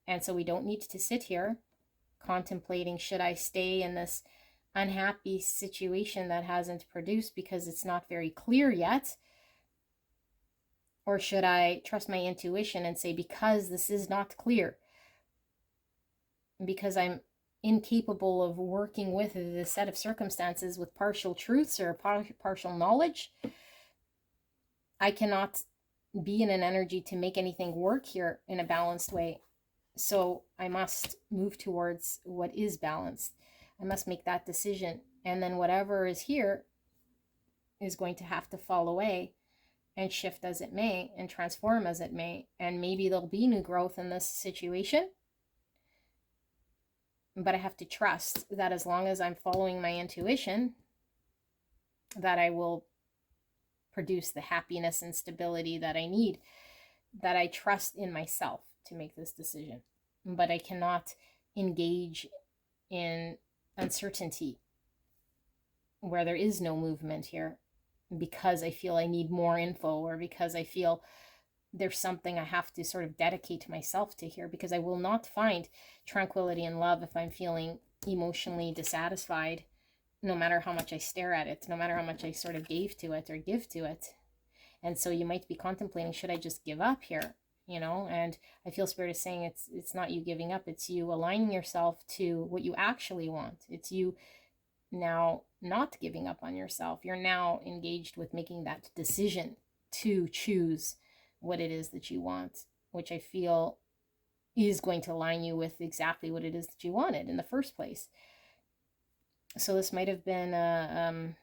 And so we don't need to sit here contemplating, should I stay in this unhappy situation that hasn't produced because it's not very clear yet? Or should I trust my intuition and say, because this is not clear, because I'm incapable of working with the set of circumstances with partial truths or partial knowledge, I cannot be in an energy to make anything work here in a balanced way. So I must move towards what is balanced. I must make that decision. And then whatever is here is going to have to fall away and shift as it may and transform as it may. And maybe there'll be new growth in this situation. But I have to trust that as long as I'm following my intuition, that I will produce the happiness and stability that I need, that I trust in myself to make this decision. But I cannot engage in uncertainty where there is no movement here because I feel I need more info, or because I feel there's something I have to sort of dedicate myself to here, because I will not find tranquility and love if I'm feeling emotionally dissatisfied, no matter how much I stare at it, no matter how much I sort of gave to it or give to it. And so you might be contemplating, should I just give up here? You know, and I feel Spirit is saying it's not you giving up, it's you aligning yourself to what you actually want. It's you now not giving up on yourself. You're now engaged with making that decision to choose what it is that you want, which I feel is going to align you with exactly what it is that you wanted in the first place. So this might have been a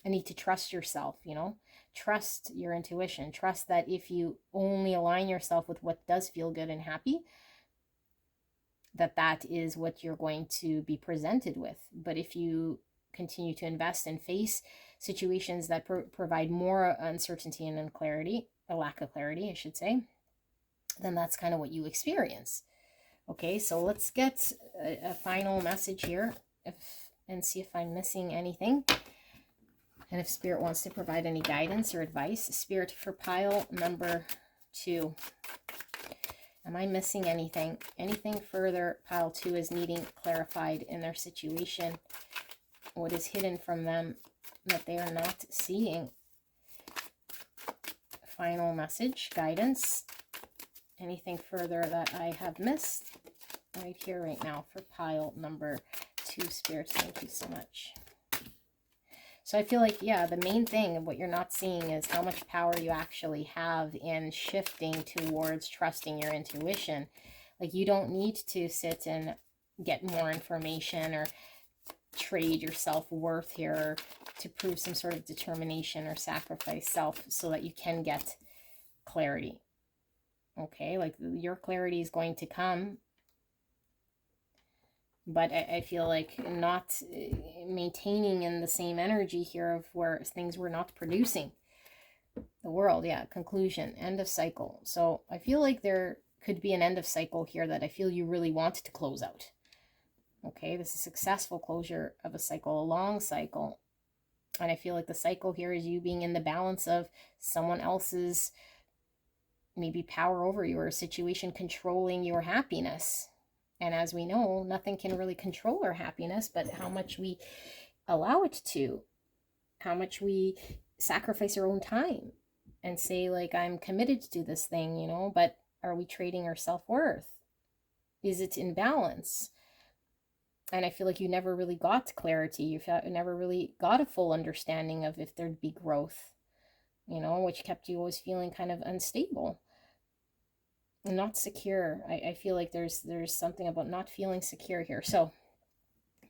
need to trust yourself, you know, trust your intuition, trust that if you only align yourself with what does feel good and happy, that is what you're going to be presented with. But if you continue to invest and face situations that provide more uncertainty and unclarity, a lack of clarity, I should say, then that's kind of what you experience. Okay, so let's get a final message here and see if I'm missing anything. And if Spirit wants to provide any guidance or advice. Spirit, for pile number 2. Am I missing anything? Anything further pile 2 is needing clarified in their situation? What is hidden from them that they are not seeing? Final message, guidance. Anything further that I have missed? Right here, right now, for pile number 2, Spirit. Thank you so much. So I feel like, yeah, the main thing of what you're not seeing is how much power you actually have in shifting towards trusting your intuition. Like, you don't need to sit and get more information or trade your self-worth here to prove some sort of determination or sacrifice self so that you can get clarity. Okay, like your clarity is going to come, but I feel like not maintaining in the same energy here of where things were not producing. The world, yeah, conclusion, end of cycle. So I feel like there could be an end of cycle here that I feel you really want to close out. Okay, this is successful closure of a cycle, a long cycle. And I feel like the cycle here is you being in the balance of someone else's maybe power over you, or a situation controlling your happiness. And as we know, nothing can really control our happiness, but how much we allow it to, how much we sacrifice our own time and say, like, I'm committed to this thing, you know, but are we trading our self-worth? Is it in balance? And I feel like you never really got clarity. You never really got a full understanding of if there'd be growth, you know, which kept you always feeling kind of unstable. Not secure. I feel like there's something about not feeling secure here. So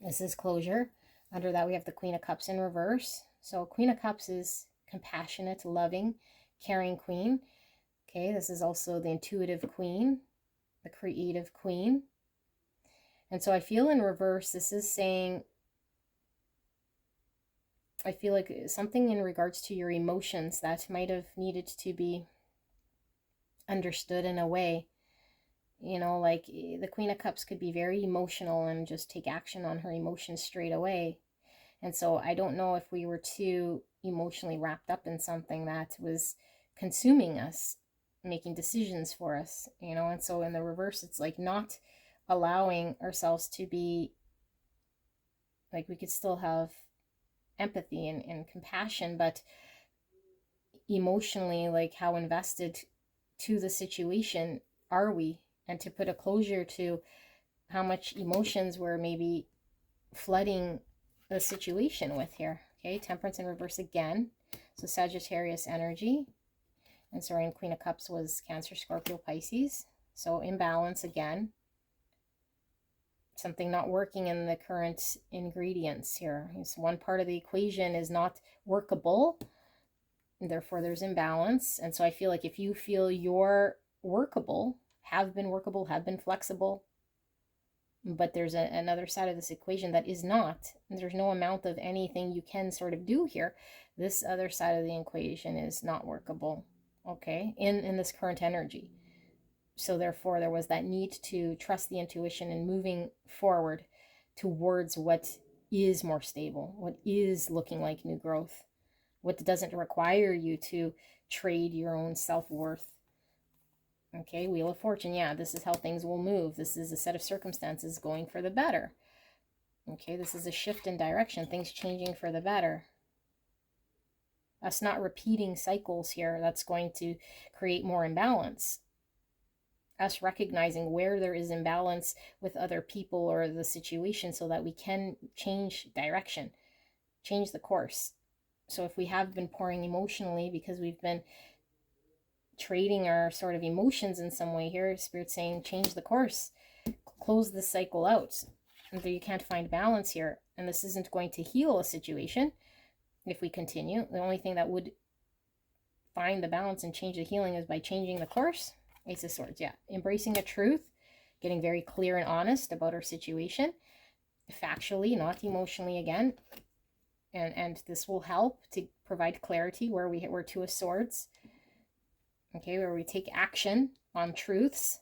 this is closure. Under that we have the Queen of Cups in reverse. So Queen of Cups is compassionate, loving, caring queen. Okay, this is also the intuitive queen, the creative queen. And so I feel in reverse, this is saying, I feel like something in regards to your emotions that might have needed to be understood in a way, you know, like the Queen of Cups could be very emotional and just take action on her emotions straight away. And so I don't know if we were too emotionally wrapped up in something that was consuming us, making decisions for us, you know. And so in the reverse, it's like not allowing ourselves to be, like, we could still have empathy and compassion, but emotionally, like, how invested to the situation are we? And to put a closure to how much emotions we're maybe flooding the situation with here. Okay, Temperance in reverse again. So Sagittarius energy. And sorry, and Queen of Cups was Cancer, Scorpio, Pisces. So imbalance again. Something not working in the current ingredients here. So one part of the equation is not workable, and therefore there's imbalance. And so I feel like if you feel you're workable, have been flexible, but there's another side of this equation that is not, there's no amount of anything you can sort of do here. This other side of the equation is not workable, okay, in this current energy. So therefore there was that need to trust the intuition and moving forward towards what is more stable, what is looking like new growth, what doesn't require you to trade your own self-worth. Okay, Wheel of Fortune, yeah, this is how things will move. This is a set of circumstances going for the better. Okay, this is a shift in direction, things changing for the better. Us not repeating cycles here that's going to create more imbalance. Us recognizing where there is imbalance with other people or the situation so that we can change direction, change the course. So if we have been pouring emotionally because we've been trading our sort of emotions in some way here, Spirit's saying change the course, close this cycle out. And you can't find balance here, and this isn't going to heal a situation if we continue. The only thing that would find the balance and change the healing is by changing the course. Ace of Swords, yeah, embracing the truth, getting very clear and honest about our situation, factually, not emotionally again. And this will help to provide clarity where we're Two of Swords. Okay, where we take action on truths.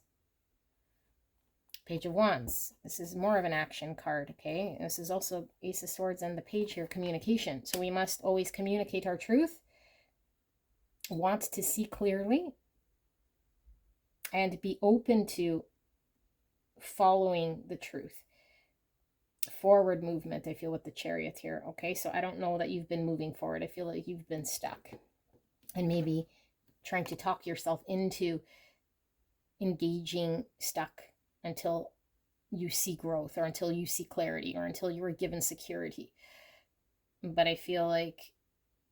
Page of Wands. This is more of an action card, okay? This is also Ace of Swords and the page here, communication. So we must always communicate our truth, want to see clearly, and be open to following the truth. Forward movement, I feel, with the Chariot here, okay? So I don't know that you've been moving forward. I feel like you've been stuck. And maybe trying to talk yourself into engaging stuck until you see growth, or until you see clarity, or until you are given security. But I feel like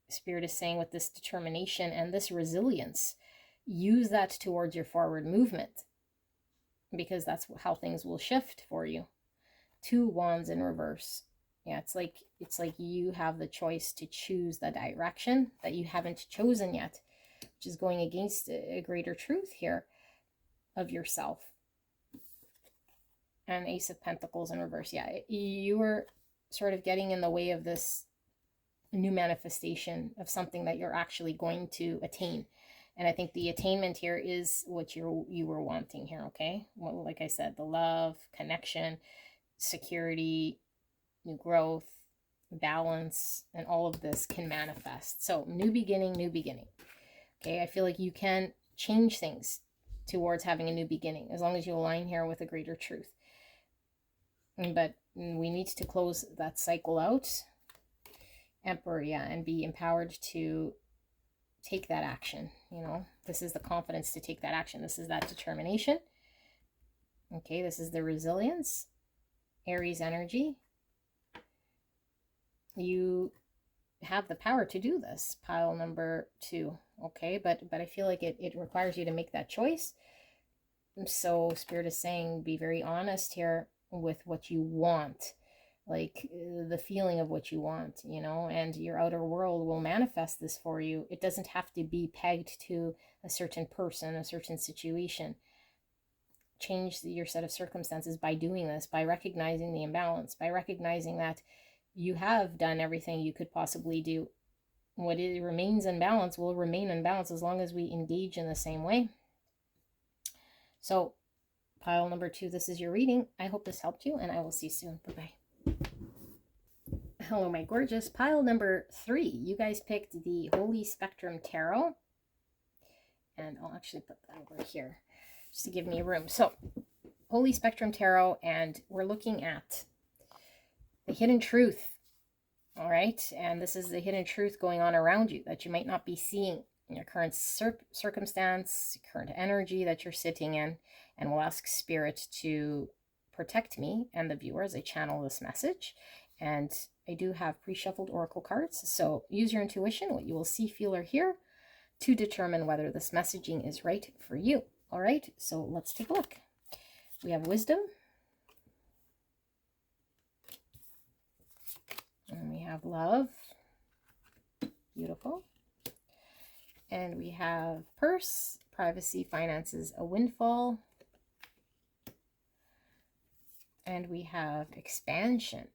Spirit is saying with this determination and this resilience, use that towards your forward movement, because that's how things will shift for you. Two Wands in reverse. Yeah, it's like you have the choice to choose the direction that you haven't chosen yet, which is going against a greater truth here of yourself. And Ace of Pentacles in reverse. Yeah, you were sort of getting in the way of this new manifestation of something that you're actually going to attain. And I think the attainment here is what you were wanting here, okay? Well, like I said, the love, connection, security, new growth, balance, and all of this can manifest. So new beginning, new beginning. Okay, I feel like you can change things towards having a new beginning as long as you align here with a greater truth. But we need to close that cycle out. Emperor, yeah, and be empowered to take that action. You know, this is the confidence to take that action. This is that determination. Okay, this is the resilience. Aries energy. You have the power to do this, pile number 2. Okay, but I feel like it requires you to make that choice. So Spirit is saying be very honest here with what you want, like the feeling of what you want, you know, and your outer world will manifest this for you. It doesn't have to be pegged to a certain person, a certain situation. Change your set of circumstances by doing this, by recognizing the imbalance, by recognizing that you have done everything you could possibly do. What remains in balance will remain in balance as long as we engage in the same way. So pile number 2, this is your reading. I hope this helped you, and I will see you soon. Bye-bye. Hello, my gorgeous. Pile number 3. You guys picked the Holy Spectrum Tarot. And I'll actually put that over here just to give me room. So, Holy Spectrum Tarot, and we're looking at the hidden truth. All right, and this is the hidden truth going on around you that you might not be seeing in your current circumstance, current energy that you're sitting in. And we'll ask Spirit to protect me and the viewer as I channel this message. And I do have pre-shuffled oracle cards, so use your intuition, what you will see, feel, or hear, to determine whether this messaging is right for you. All right, so let's take a look. We have wisdom. And we have love. Beautiful. And we have purse, privacy, finances, a windfall. And we have expansion.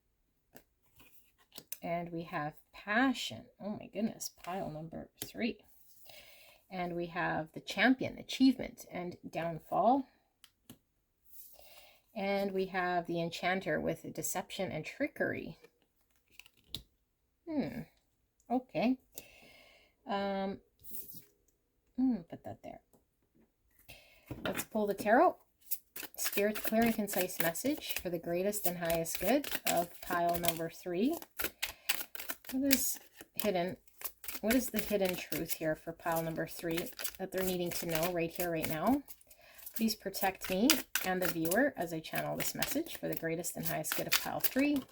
And we have passion. Oh my goodness, pile number 3. And we have the champion, achievement, and downfall. And we have the enchanter with deception and trickery. Okay. Put that there. Let's pull the tarot. Spirit, clear and concise message for the greatest and highest good of pile number 3. What is hidden? What is the hidden truth here for pile number 3 that they're needing to know right here, right now? Please protect me and the viewer as I channel this message for the greatest and highest good of pile 3.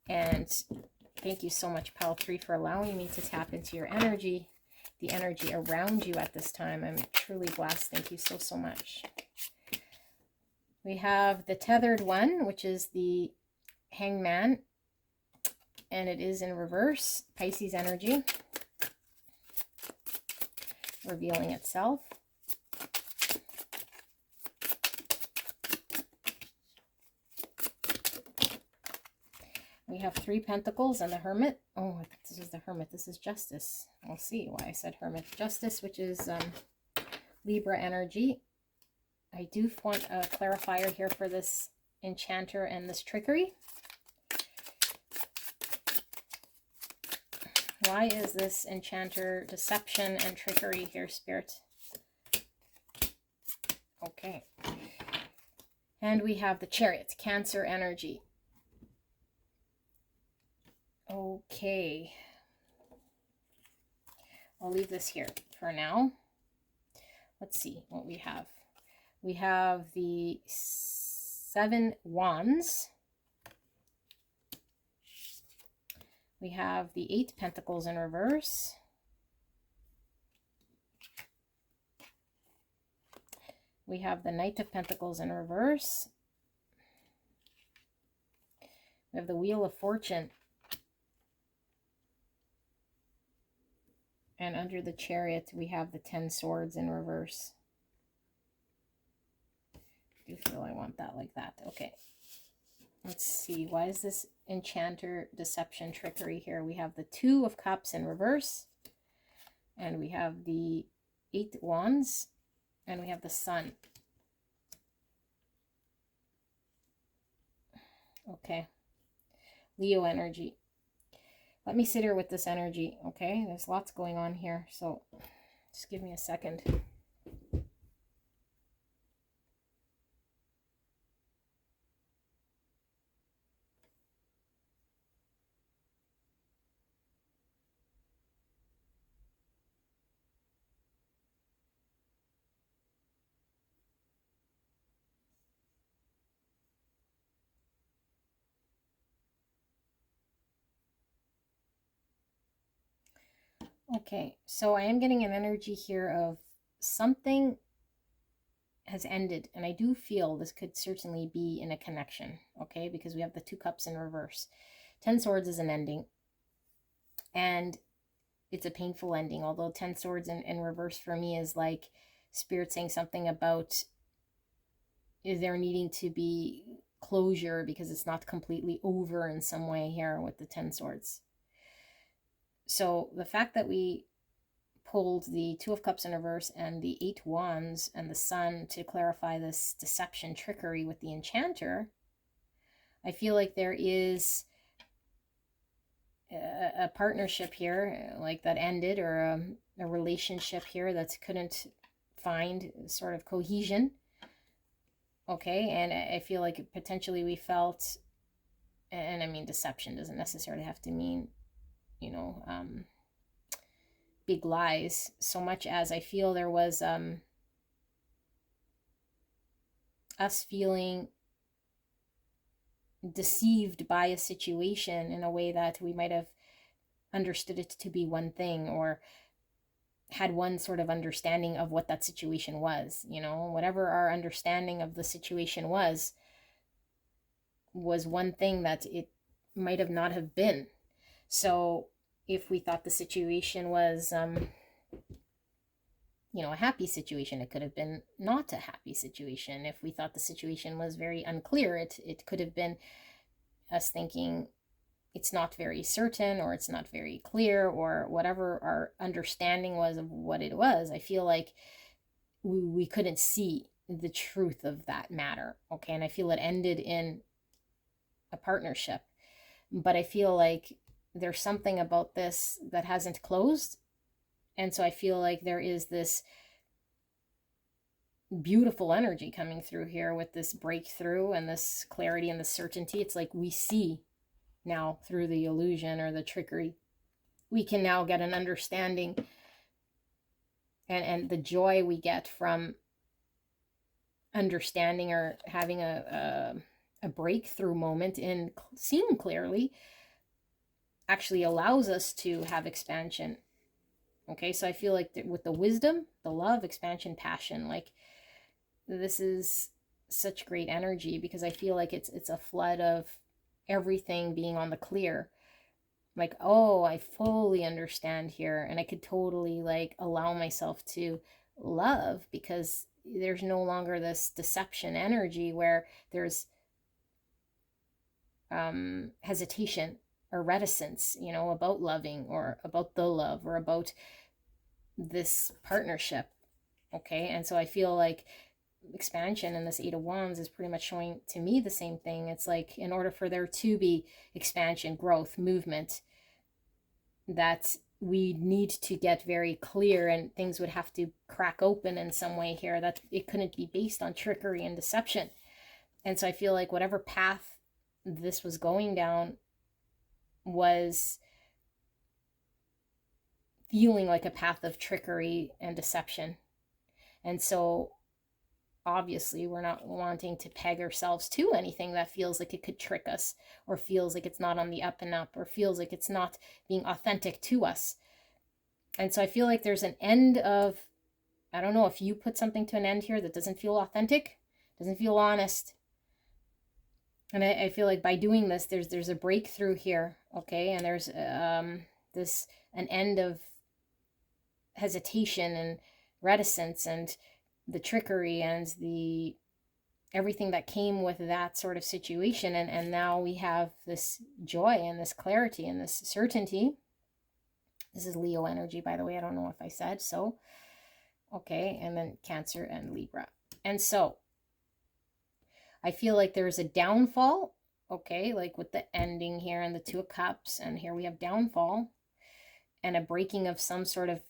And thank you so much, pile 3, for allowing me to tap into your energy, the energy around you at this time. I'm truly blessed. Thank you so, so much. We have the tethered one, which is the hangman, and it is in reverse, Pisces energy, revealing itself. We have 3 pentacles and the hermit. Oh, I think this is the hermit. This is justice. We'll see why I said hermit. Justice, which is Libra energy. I do want a clarifier here for this enchanter and this trickery. Why is this enchanter deception and trickery here, Spirit? Okay. And we have the chariot, Cancer energy. Okay. I'll leave this here for now. Let's see what we have. We have the 7 wands. We have the 8 pentacles in reverse. We have the Knight of Pentacles in reverse. We have the Wheel of Fortune. And under the Chariot, we have the 10 swords in reverse. I do feel I want that like that. Okay. Let's see. Why is this enchanter, deception, trickery here? We have the 2 of Cups in reverse. And we have the 8 wands. And we have the Sun. Okay. Leo energy. Let me sit here with this energy, okay? There's lots going on here, so just give me a second. Okay, so I am getting an energy here of something has ended, and I do feel this could certainly be in a connection, okay? Because we have the 2 cups in reverse. 10 swords is an ending, and it's a painful ending, although 10 swords in reverse for me is like Spirit saying something about is there needing to be closure because it's not completely over in some way here with the 10 swords. So the fact that we pulled the 2 of Cups in reverse and the 8 wands and the Sun to clarify this deception, trickery with the enchanter, I feel like there is a partnership here like that ended, or a relationship here that couldn't find sort of cohesion. Okay, and I feel like potentially we felt, and I mean, deception doesn't necessarily have to mean, you know, big lies, so much as I feel there was us feeling deceived by a situation in a way that we might have understood it to be one thing, or had one sort of understanding of what that situation was. You know, whatever our understanding of the situation was one thing that it might have not have been. So if we thought the situation was you know, a happy situation, it could have been not a happy situation. If we thought the situation was very unclear, it could have been us thinking it's not very certain, or it's not very clear, or whatever our understanding was of what it was. I feel like we couldn't see the truth of that matter. Okay, and I feel it ended in a partnership. But I feel like there's something about this that hasn't closed. And so I feel like there is this beautiful energy coming through here with this breakthrough and this clarity and the certainty. It's like we see now through the illusion or the trickery. We can now get an understanding, and the joy we get from understanding or having a breakthrough moment in seeing clearly actually allows us to have expansion. Okay, so I feel like with the wisdom, the love, expansion, passion, like this is such great energy, because I feel like it's a flood of everything being on the clear. Like, oh, I fully understand here, and I could totally like allow myself to love, because there's no longer this deception energy where there's hesitation or reticence, you know, about loving, or about the love, or about this partnership. Okay, and so I feel like expansion in this Eight of Wands is pretty much showing to me the same thing. It's like, in order for there to be expansion, growth, movement, that we need to get very clear, and things would have to crack open in some way here, that it couldn't be based on trickery and deception. And so I feel like whatever path this was going down was feeling like a path of trickery and deception. And so obviously we're not wanting to peg ourselves to anything that feels like it could trick us, or feels like it's not on the up and up, or feels like it's not being authentic to us. And so I feel like there's an end of, I don't know if you put something to an end here that doesn't feel authentic, doesn't feel honest. And I feel like by doing this, there's a breakthrough here. Okay, and there's an end of hesitation and reticence, and the trickery, and the everything that came with that sort of situation. And now we have this joy and this clarity and this certainty. This is Leo energy, by the way. I don't know if I said so. Okay, and then Cancer and Libra. And so I feel like there's a downfall. Okay, like with the ending here and the Two of Cups, and here we have downfall and a breaking of some sort of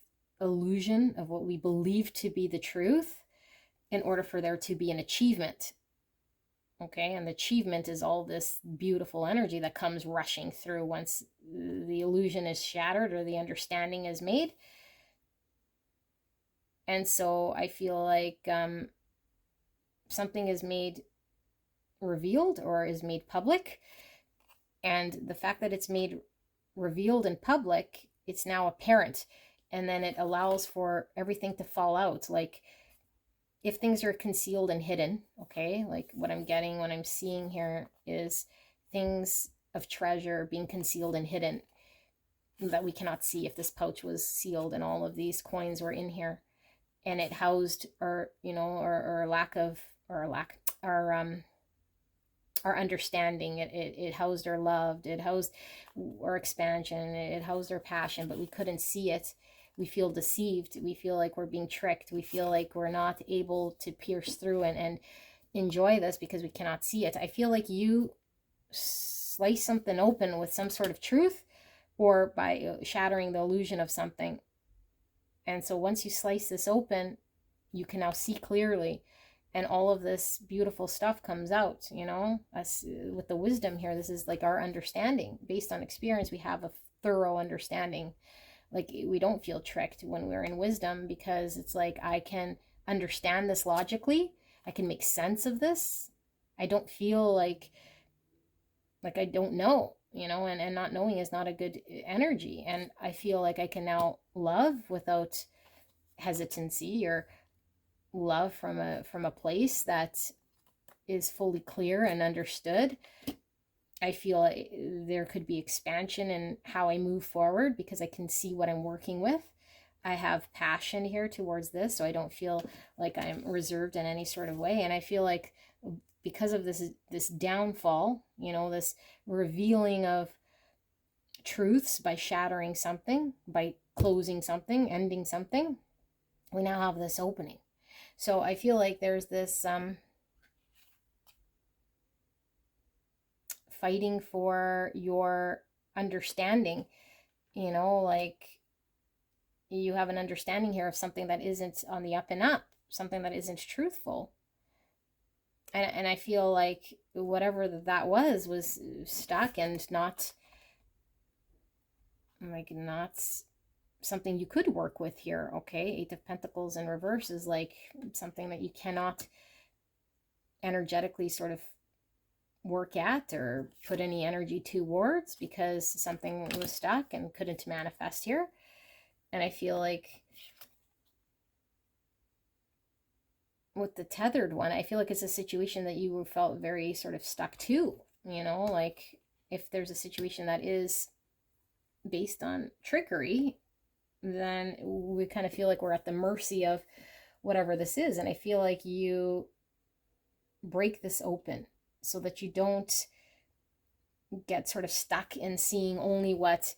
illusion of what we believe to be the truth, in order for there to be an achievement. Okay, and the achievement is all this beautiful energy that comes rushing through once the illusion is shattered or the understanding is made. And so I feel like something is made revealed, or is made public, and the fact that it's made revealed in public, it's now apparent, and then it allows for everything to fall out. Like, if things are concealed and hidden, okay, like what I'm getting, what I'm seeing here is things of treasure being concealed and hidden that we cannot see. If this pouch was sealed and all of these coins were in here, and it housed our, you know, our understanding, it housed our love, it housed our expansion, it housed our passion, but we couldn't see it. We feel deceived. We feel like we're being tricked. We feel like we're not able to pierce through and enjoy this because we cannot see it. I feel like you slice something open with some sort of truth, or by shattering the illusion of something, And so once you slice this open, you can now see clearly, and all of this beautiful stuff comes out, you know, us with the wisdom here. This is like our understanding based on experience. We have a thorough understanding. Like, we don't feel tricked when we're in wisdom, because it's like, I can understand this logically. I can make sense of this. I don't feel like I don't know, you know, and not knowing is not a good energy. And I feel like I can now love without hesitancy, or love from a place that is fully clear and understood. I feel like there could be expansion in how I move forward, because I can see what I'm working with. I have passion here towards this, so I don't feel like I'm reserved in any sort of way. And I feel like because of this downfall, you know, this revealing of truths by shattering something, by closing something, ending something, we now have this opening. So I feel like there's this fighting for your understanding, you know, like you have an understanding here of something that isn't on the up and up, something that isn't truthful. And I feel like whatever that was stuck and not something you could work with here. Okay, Eight of Pentacles in reverse is like something that you cannot energetically sort of work at or put any energy towards, because something was stuck and couldn't manifest here. And I feel like with the tethered one, I feel like it's a situation that you felt very sort of stuck to, you know, like if there's a situation that is based on trickery, then we kind of feel like we're at the mercy of whatever this is. And I feel like you break this open so that you don't get sort of stuck in seeing only what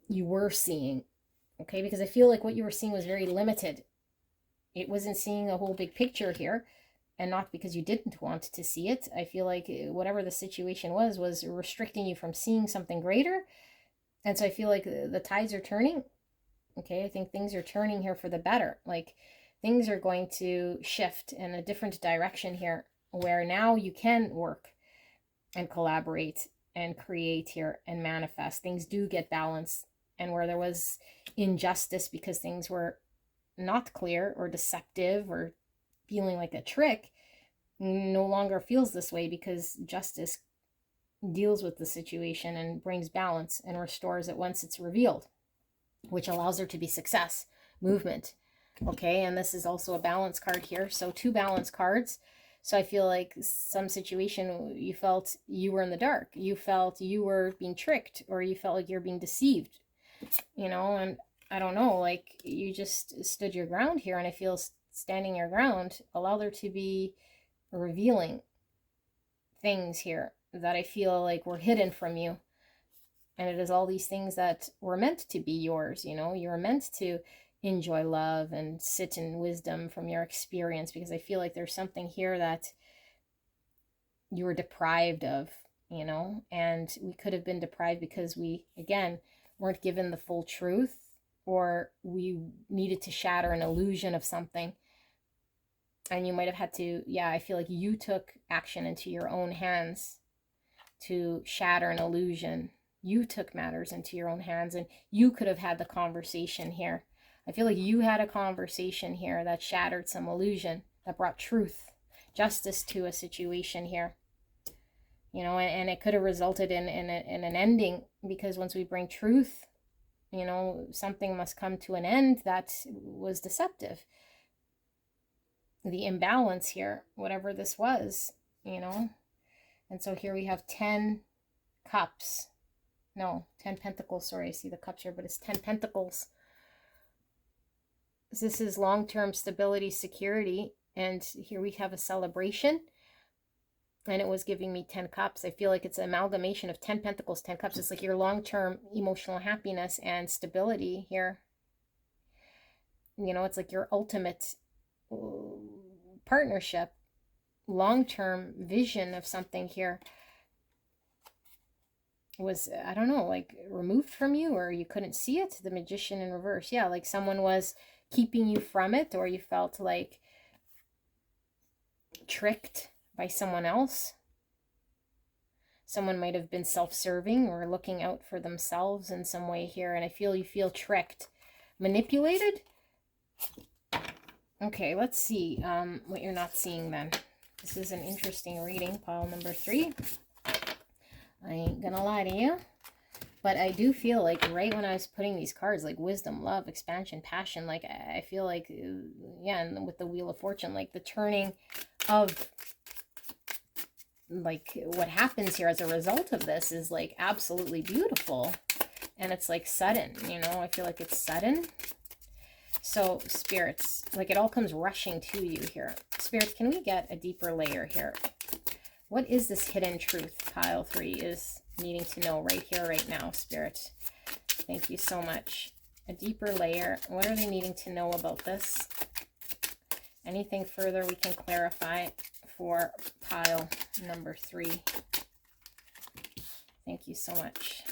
you were seeing. Okay, because I feel like what you were seeing was very limited. It wasn't seeing a whole big picture here, and not because you didn't want to see it. I feel like whatever the situation was restricting you from seeing something greater. And so I feel like the tides are turning. Okay, I think things are turning here for the better. Like, things are going to shift in a different direction here, where now you can work and collaborate and create here and manifest. Things do get balanced, and where there was injustice because things were not clear or deceptive or feeling like a trick, no longer feels this way, because justice deals with the situation and brings balance and restores it once it's revealed, which allows there to be success, movement. Okay, and this is also a balance card here. So 2 balance cards. So I feel like some situation you felt you were in the dark. You felt you were being tricked, or you felt like you're being deceived, you know, and I don't know, like you just stood your ground here. And I feel standing your ground, allow there to be revealing things here that I feel like were hidden from you. And it is all these things that were meant to be yours, you know, you're meant to enjoy love and sit in wisdom from your experience, because I feel like there's something here that you were deprived of, you know, and we could have been deprived because we, again, weren't given the full truth, or we needed to shatter an illusion of something. And you might have had to, yeah, I feel like you took action into your own hands to shatter an illusion. You took matters into your own hands, and you could have had the conversation here. I feel like you had a conversation here that shattered some illusion, that brought truth, justice to a situation here. You know, and it could have resulted in an ending, because once we bring truth, you know, something must come to an end that was deceptive. The imbalance here, whatever this was, you know. And so here we have 10 cups. No, 10 pentacles. Sorry, I see the cups here, but it's 10 pentacles. This is long-term stability, security. And here we have a celebration. And it was giving me 10 cups. I feel like it's an amalgamation of 10 pentacles, 10 cups. It's like your long-term emotional happiness and stability here. You know, it's like your ultimate partnership, long-term vision of something here. was, I don't know, like removed from you, or you couldn't see it. The Magician in reverse. Yeah, like someone was keeping you from it, or you felt like tricked by someone else. Someone might have been self-serving or looking out for themselves in some way here, and I feel you feel tricked, manipulated. Okay, let's see what you're not seeing then. This is an interesting reading, pile number 3. I ain't gonna lie to you, but I do feel like right when I was putting these cards, like wisdom, love, expansion, passion, like I feel like, yeah, and with the Wheel of Fortune, like the turning of, like what happens here as a result of this is like absolutely beautiful, and it's like sudden, you know. I feel like it's sudden. So spirits, like it all comes rushing to you here. Spirits, can we get a deeper layer here? What is this hidden truth pile 3 is needing to know right here, right now, Spirit? Thank you so much. A deeper layer. What are they needing to know about this? Anything further we can clarify for pile number 3? Thank you so much.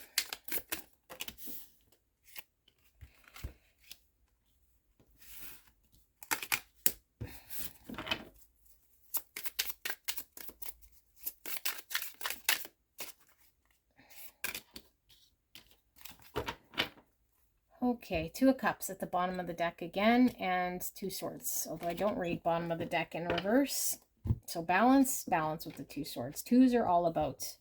Okay, 2 of Cups at the bottom of the deck again, and 2 Swords, although I don't read bottom of the deck in reverse. So balance with the 2 Swords. 2s are all about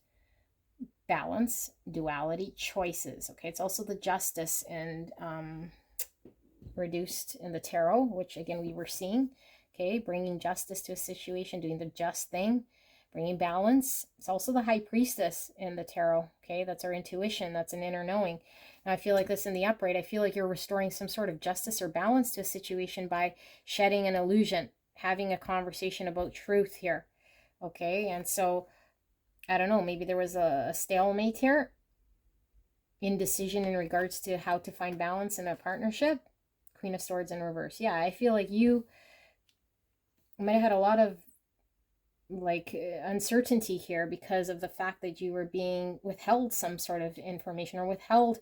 balance, duality, choices. Okay, it's also the Justice and reduced in the tarot, which again we were seeing. Okay, bringing justice to a situation, doing the just thing, bringing balance. It's also the High Priestess in the tarot. Okay, that's our intuition, that's an inner knowing. Now I feel like this in the upright, I feel like you're restoring some sort of justice or balance to a situation by shedding an illusion, having a conversation about truth here. Okay, and so I don't know, maybe there was a stalemate here, indecision in regards to how to find balance in a partnership. Queen of Swords in reverse. Yeah, I feel like you might have had a lot of like uncertainty here because of the fact that you were being withheld some sort of information, or withheld,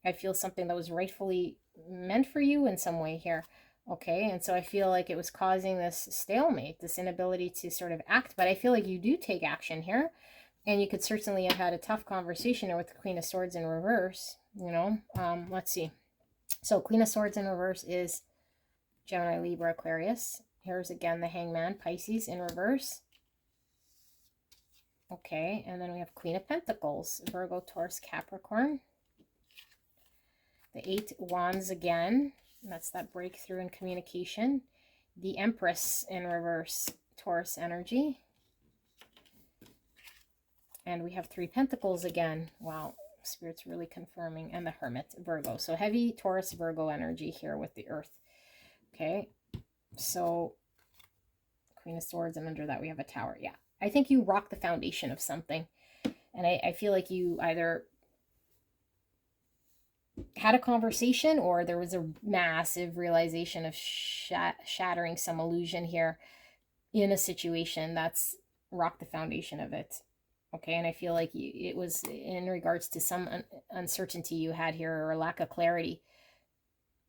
I feel, something that was rightfully meant for you in some way here. Okay, and so I feel like it was causing this stalemate, this inability to sort of act, but I feel like you do take action here, and you could certainly have had a tough conversation with the Queen of Swords in reverse, you know. Let's see. So Queen of Swords in reverse is Gemini, Libra, Aquarius. Here's again the Hangman, Pisces in reverse. Okay, and then we have Queen of Pentacles, Virgo, Taurus, Capricorn. The 8 Wands again. That's that breakthrough in communication. The Empress in reverse, Taurus energy. And we have 3 Pentacles again. Wow, Spirit's really confirming. And the Hermit, Virgo. So heavy Taurus, Virgo energy here with the Earth. Okay, so Queen of Swords, and under that we have a Tower. Yeah, I think you rock the foundation of something. And I feel like you either had a conversation, or there was a massive realization of shattering some illusion here in a situation that's rocked the foundation of it. Okay, and I feel like it was in regards to some uncertainty you had here, or a lack of clarity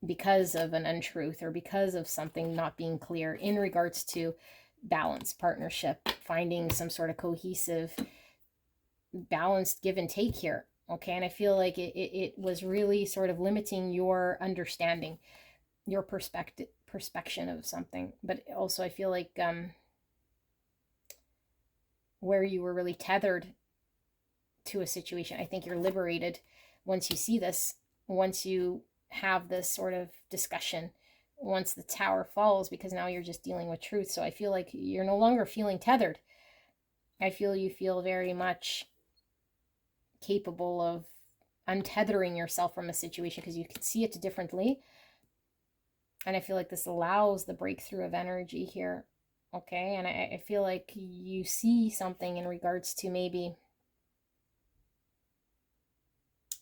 because of an untruth, or because of something not being clear in regards to balance, partnership, finding some sort of cohesive, balanced give and take here. Okay, and I feel like it was really sort of limiting your understanding, your perspection of something. But also I feel like where you were really tethered to a situation, I think you're liberated once you see this, once you have this sort of discussion, once the Tower falls, because now you're just dealing with truth. So I feel like you're no longer feeling tethered. I feel you feel very much capable of untethering yourself from a situation because you can see it differently. And I feel like this allows the breakthrough of energy here. Okay, and I feel like you see something in regards to maybe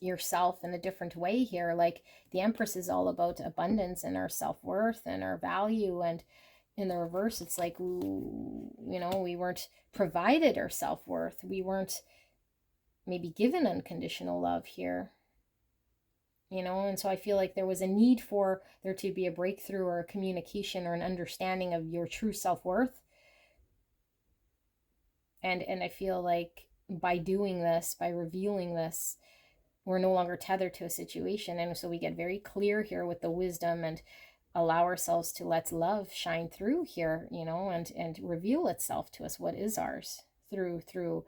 yourself in a different way here. Like the Empress is all about abundance and our self-worth and our value, and in the reverse it's like, you know, we weren't provided our self-worth, we weren't maybe given unconditional love here, you know, and so I feel like there was a need for there to be a breakthrough or a communication or an understanding of your true self-worth. And I feel like by doing this, by revealing this, we're no longer tethered to a situation. And so we get very clear here with the wisdom and allow ourselves to let love shine through here, you know, and reveal itself to us, what is ours, through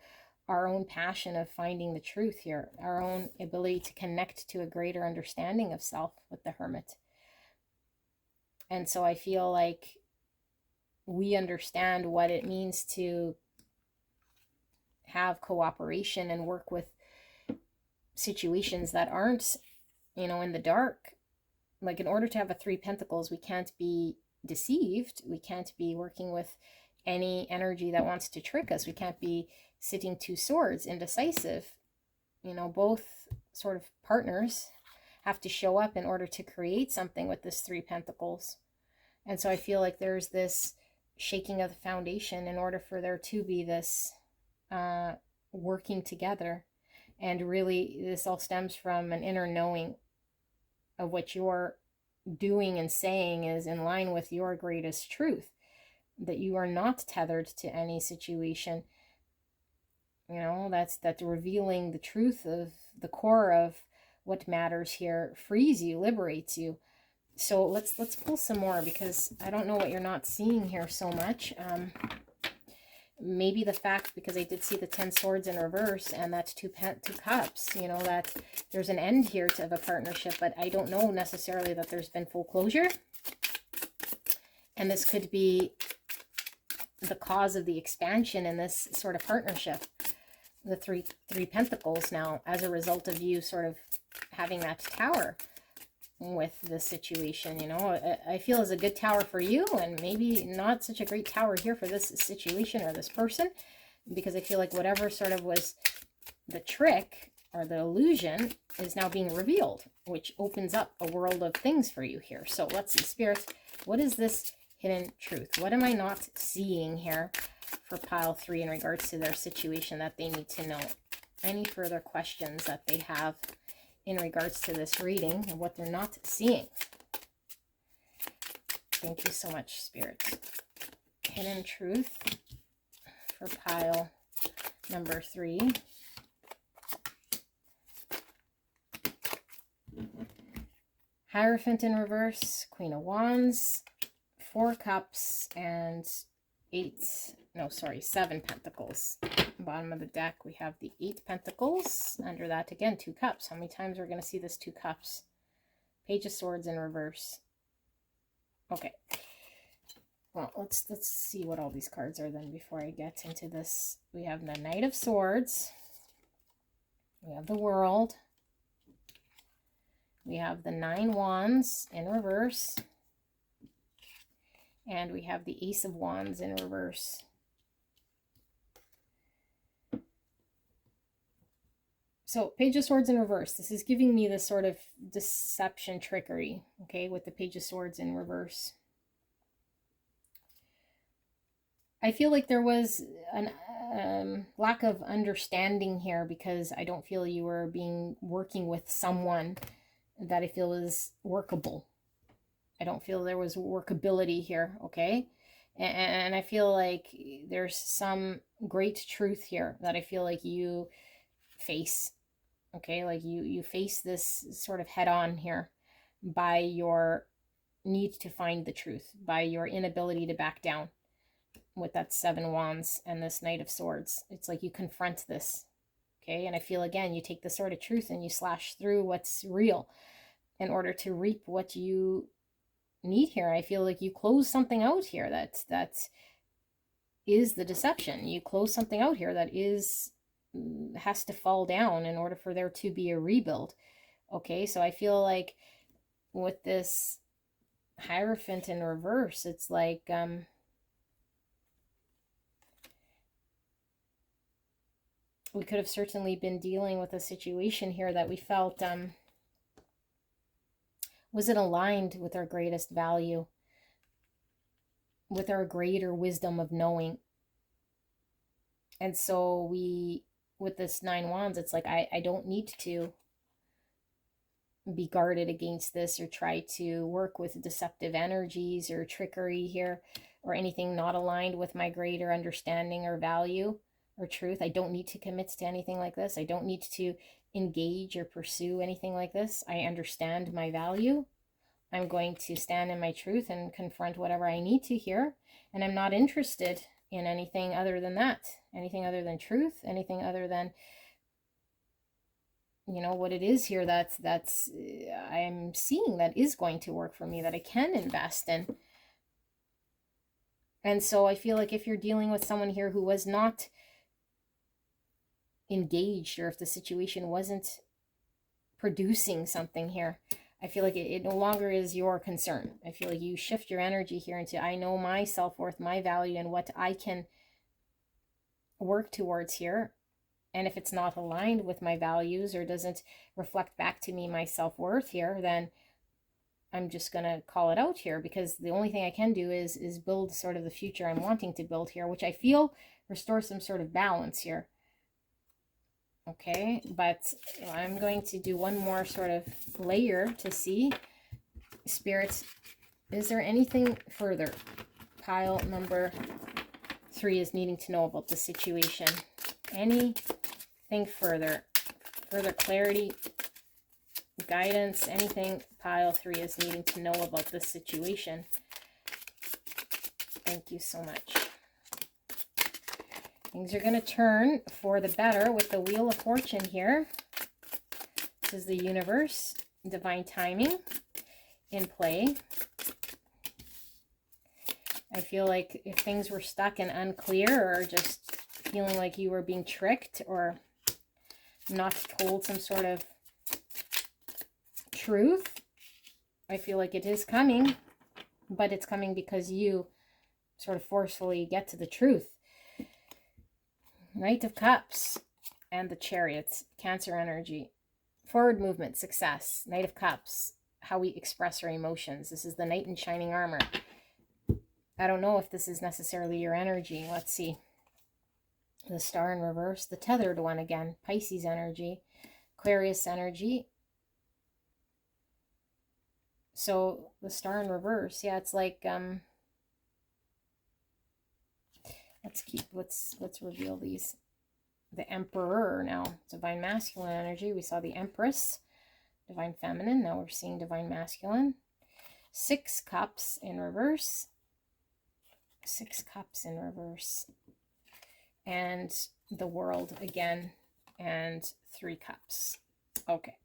our own passion of finding the truth here, our own ability to connect to a greater understanding of self with the Hermit. And so I feel like we understand what it means to have cooperation and work with situations that aren't, you know, in the dark. Like, in order to have a 3 Pentacles, we can't be deceived. We can't be working with any energy that wants to trick us. We can't be sitting 2 swords, indecisive. You know, both sort of partners have to show up in order to create something with this 3 Pentacles. And so I feel like there's this shaking of the foundation in order for there to be this working together. And really, this all stems from an inner knowing of what you're doing and saying is in line with your greatest truth, that you are not tethered to any situation. You know, that's revealing the truth of the core of what matters here frees you, liberates you. So let's pull some more, because I don't know what you're not seeing here so much. Maybe the fact, because I did see the 10 swords in reverse and that's 2 cups, you know, that there's an end here of a partnership, but I don't know necessarily that there's been full closure. And this could be the cause of the expansion in this sort of partnership, the three Pentacles now, as a result of you sort of having that tower with this situation. You know, I feel is a good tower for you, and maybe not such a great tower here for this situation or this person, because I feel like whatever sort of was the trick or the illusion is now being revealed, which opens up a world of things for you here. So let's see, Spirit, what is this hidden truth? What am I not seeing here for pile 3 in regards to their situation that they need to know? Any further questions that they have in regards to this reading and what they're not seeing? Thank you so much, Spirit. Hidden truth for pile number 3. Hierophant in reverse, Queen of Wands, 4 cups, and 7 pentacles. Bottom of the deck, we have the 8 pentacles. Under that, again, 2 cups. How many times are we going to see this 2 cups? Page of Swords in reverse. Okay. Well, let's see what all these cards are then before I get into this. We have the Knight of Swords. We have the World. We have the 9 Wands in reverse. And we have the Ace of Wands in reverse. So, Page of Swords in reverse. This is giving me this sort of deception, trickery, okay, with the Page of Swords in reverse. I feel like there was a lack of understanding here, because I don't feel you were working with someone that I feel is workable. I don't feel there was workability here, okay? And I feel like there's some great truth here that I feel like you face, okay? Like you face this sort of head on here by your need to find the truth, by your inability to back down with that 7 Wands and this Knight of Swords. It's like you confront this, okay? And I feel, again, you take the sword of truth and you slash through what's real in order to reap what you need here. I feel like you close something out here that is the deception. You close something out here that has to fall down in order for there to be a rebuild. Okay, so I feel like with this Hierophant in reverse, it's like we could have certainly been dealing with a situation here that we felt wasn't aligned with our greatest value, with our greater wisdom of knowing. And so we with this 9 wands, it's like I don't need to be guarded against this or try to work with deceptive energies or trickery here or anything not aligned with my greater understanding or value or truth. I don't need to commit to anything like this. I don't need to engage or pursue anything like this. I understand my value. I'm going to stand in my truth and confront whatever I need to here. And I'm not interested in anything other than that, anything other than truth, anything other than, you know, what it is here that's I'm seeing that is going to work for me, that I can invest in. And so I feel like if you're dealing with someone here who was not engaged, or if the situation wasn't producing something here, I feel like it no longer is your concern. I feel like you shift your energy here into, I know my self-worth, my value, and what I can work towards here. And if it's not aligned with my values or doesn't reflect back to me my self-worth here, then I'm just going to call it out here, because the only thing I can do is build sort of the future I'm wanting to build here, which I feel restores some sort of balance here. Okay, but I'm going to do one more sort of layer to see, spirits, is there anything further pile number 3 is needing to know about the situation? Anything further clarity, guidance, anything pile 3 is needing to know about this situation? Thank you so much. Things are going to turn for the better with the Wheel of Fortune here. This is the universe, divine timing in play. I feel like if things were stuck and unclear, or just feeling like you were being tricked or not told some sort of truth, I feel like it is coming, but it's coming because you sort of forcefully get to the truth. Knight of Cups and the Chariots, Cancer energy. Forward movement, success. Knight of Cups, how we express our emotions. This is the Knight in shining armor. I don't know if this is necessarily your energy. Let's see. The Star in reverse, the Tethered one again. Pisces energy, Aquarius energy. So the Star in reverse, yeah, it's like let's reveal these. The Emperor now, divine masculine energy. We saw the Empress, divine feminine. Now we're seeing divine masculine. 6 cups in reverse. 6 cups in reverse. And the World again. And 3 cups. Okay.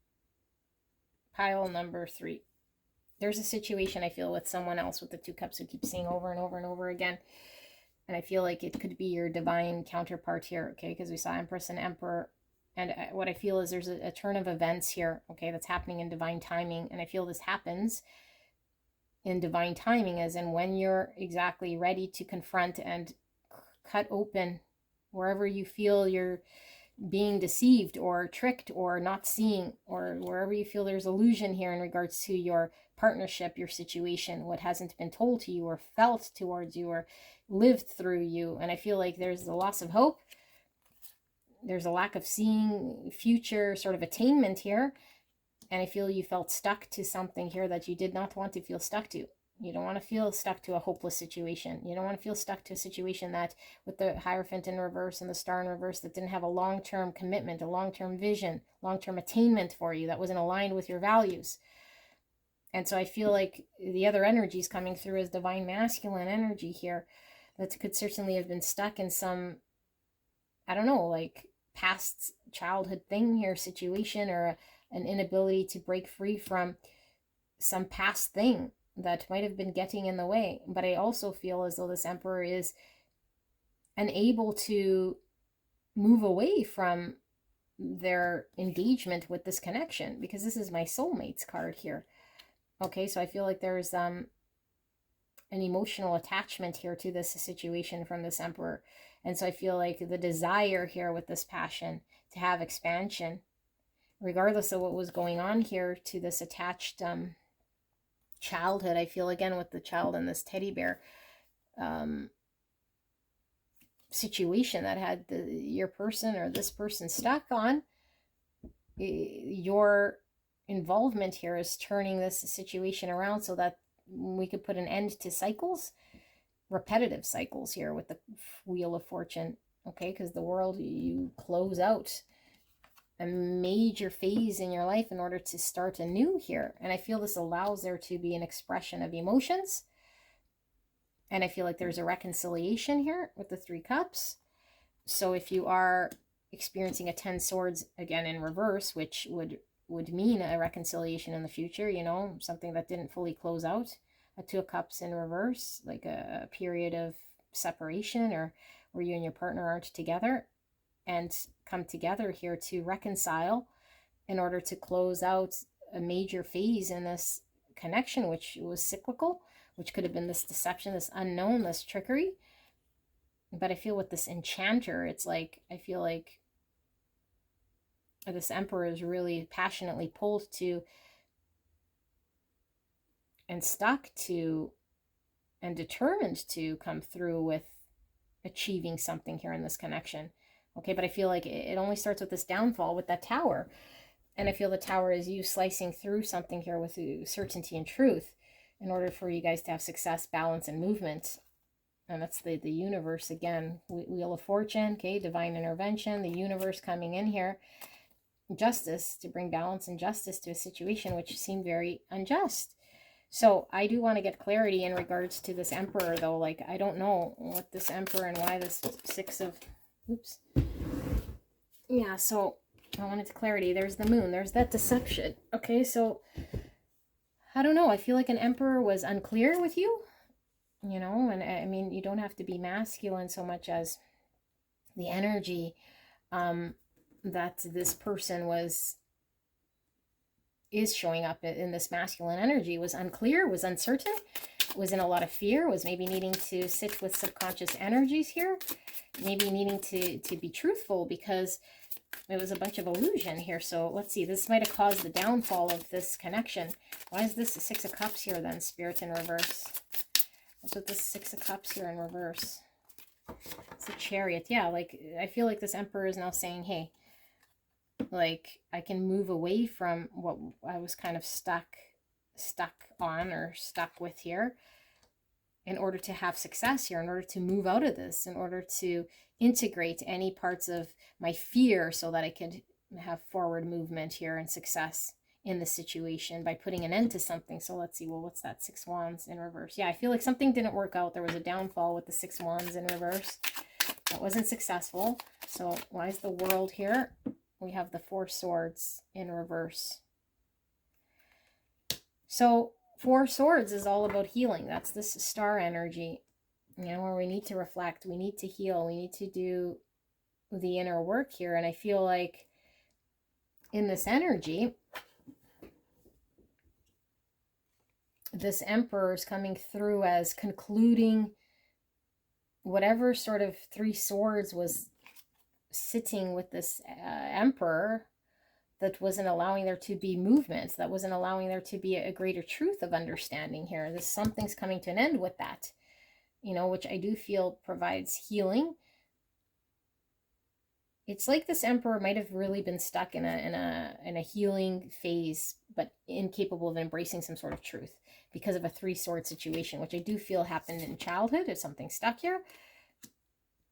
Pile number 3. There's a situation I feel with someone else with the 2 cups who keep seeing over and over and over again. And I feel like it could be your divine counterpart here, okay? Because we saw Empress and Emperor. And what I feel is there's a turn of events here, okay, that's happening in divine timing. And I feel this happens in divine timing, as in when you're exactly ready to confront and cut open wherever you feel you're being deceived or tricked or not seeing, or wherever you feel there's illusion here in regards to your partnership, your situation, what hasn't been told to you or felt towards you or lived through you. And I feel like there's a loss of hope. There's a lack of seeing future sort of attainment here. And I feel you felt stuck to something here that you did not want to feel stuck to. You don't want to feel stuck to a hopeless situation. You don't want to feel stuck to a situation that, with the Hierophant in reverse and the Star in reverse, that didn't have a long-term commitment, a long-term vision, long-term attainment for you, that wasn't aligned with your values. And so I feel like the other energy is coming through as divine masculine energy here. That could certainly have been stuck in some, I don't know, like past childhood thing here, situation, or an inability to break free from some past thing that might have been getting in the way. But I also feel as though this Emperor is unable to move away from their engagement with this connection, because this is my soulmates card here. Okay, so I feel like there's an emotional attachment here to this situation from this Emperor. And so I feel like the desire here with this passion to have expansion, regardless of what was going on here to this attached childhood. I feel again with the child and this teddy bear, situation that had your person or this person stuck on, your involvement here is turning this situation around so that we could put an end to cycles, repetitive cycles here with the Wheel of Fortune. Okay, because the world, you close out a major phase in your life in order to start anew here. And I feel this allows there to be an expression of emotions. And I feel like there's a reconciliation here with the 3 cups. So if you are experiencing a 10 swords again in reverse, which would mean a reconciliation in the future, you know, something that didn't fully close out. A 2 of cups in reverse, like a period of separation, or where you and your partner aren't together, and come together here to reconcile in order to close out a major phase in this connection, which was cyclical, which could have been this deception, this unknown, this trickery. But I feel with this enchanter, it's like, I feel like this Emperor is really passionately pulled to and stuck to and determined to come through with achieving something here in this connection. Okay, but I feel like it only starts with this downfall, with that Tower. And I feel the Tower is you slicing through something here with certainty and truth in order for you guys to have success, balance, and movement. And that's the universe again. Wheel of Fortune, okay, divine intervention, the universe coming in here. Justice, to bring balance and justice to a situation which seemed very unjust. So I do want to get clarity in regards to this Emperor, though. Like, I don't know what this Emperor and why this 6 of... Oops. Yeah, so I wanted clarity. There's the Moon. There's that deception. Okay, so I don't know. I feel like an Emperor was unclear with you. You know, and I mean, you don't have to be masculine so much as the energy that this person is showing up in. This masculine energy was unclear, was uncertain, was in a lot of fear, was maybe needing to sit with subconscious energies here, maybe needing to be truthful, because it was a bunch of illusion here. So let's see, this might have caused the downfall of this connection. Why is this a 6 of Cups here then, Spirit, in reverse? What's with this 6 of Cups here in reverse? It's a Chariot. Yeah, like, I feel like this Emperor is now saying, hey, like, I can move away from what I was kind of stuck on or stuck with here in order to have success here, in order to move out of this, in order to integrate any parts of my fear so that I could have forward movement here and success in the situation by putting an end to something. So let's see, well, what's that? 6 Wands in reverse. Yeah, I feel like something didn't work out. There was a downfall with the 6 Wands in reverse. That wasn't successful. So why is the World here? We have the 4 Swords in reverse. So 4 Swords is all about healing. That's this star energy, you know, where we need to reflect, we need to heal, we need to do the inner work here. And I feel like in this energy, this Emperor is coming through as concluding whatever sort of 3 Swords was sitting with this Emperor, that wasn't allowing there to be movements, that wasn't allowing there to be a greater truth of understanding here. This something's coming to an end with that, you know, which I do feel provides healing. It's like this Emperor might have really been stuck in a healing phase, but incapable of embracing some sort of truth because of a 3 Sword situation, which I do feel happened in childhood. If something stuck here,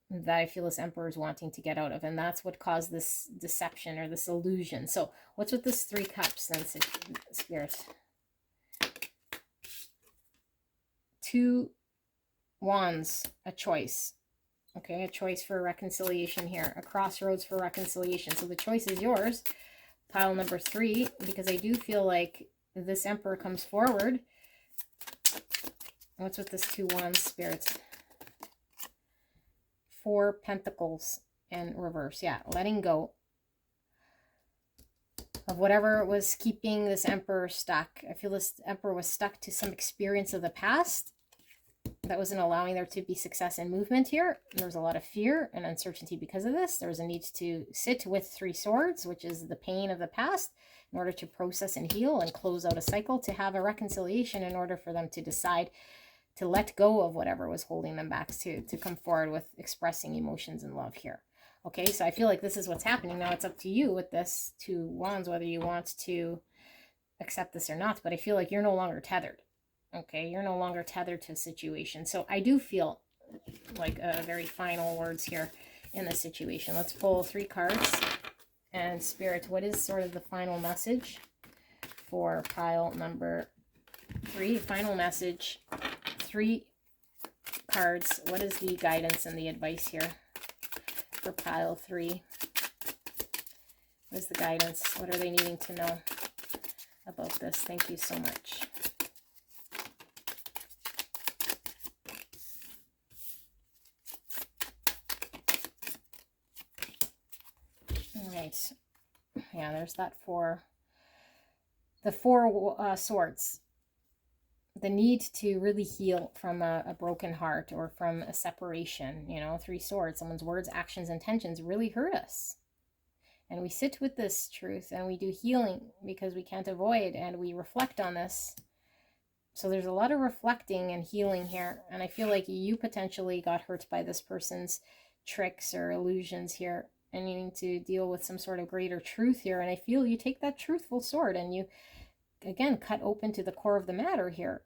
that I feel this Emperor is wanting to get out of, and that's what caused this deception or this illusion. So what's with this 3 Cups then, Spirit? 2 Wands, a choice. Okay, a choice for reconciliation here, a crossroads for reconciliation. So the choice is yours, pile number 3, because I do feel like this Emperor comes forward. What's with this 2 Wands, Spirits? 4 Pentacles in reverse. Yeah, letting go of whatever was keeping this Emperor stuck. I feel this Emperor was stuck to some experience of the past that wasn't allowing there to be success and movement here. There was a lot of fear and uncertainty because of this. There was a need to sit with 3 Swords, which is the pain of the past, in order to process and heal and close out a cycle, to have a reconciliation in order for them to decide to let go of whatever was holding them back, to come forward with expressing emotions and love here. Okay, so I feel like this is what's happening. Now it's up to you with this Two Wands, whether you want to accept this or not, but I feel like you're no longer tethered. Okay, you're no longer tethered to a situation. So I do feel like very final words here in this situation. Let's pull 3 cards. And Spirit, what is sort of the final message for pile number 3? Final message, 3 cards. What is the guidance and the advice here for pile 3? What is the guidance? What are they needing to know about this? Thank you so much. All right. Yeah, there's that 4. The 4 swords. The need to really heal from a broken heart or from a separation. You know, 3 swords. Someone's words, actions, intentions really hurt us. And we sit with this truth and we do healing because we can't avoid, and we reflect on this. So there's a lot of reflecting and healing here. And I feel like you potentially got hurt by this person's tricks or illusions here, and needing to deal with some sort of greater truth here. And I feel you take that truthful sword and you, again, cut open to the core of the matter here.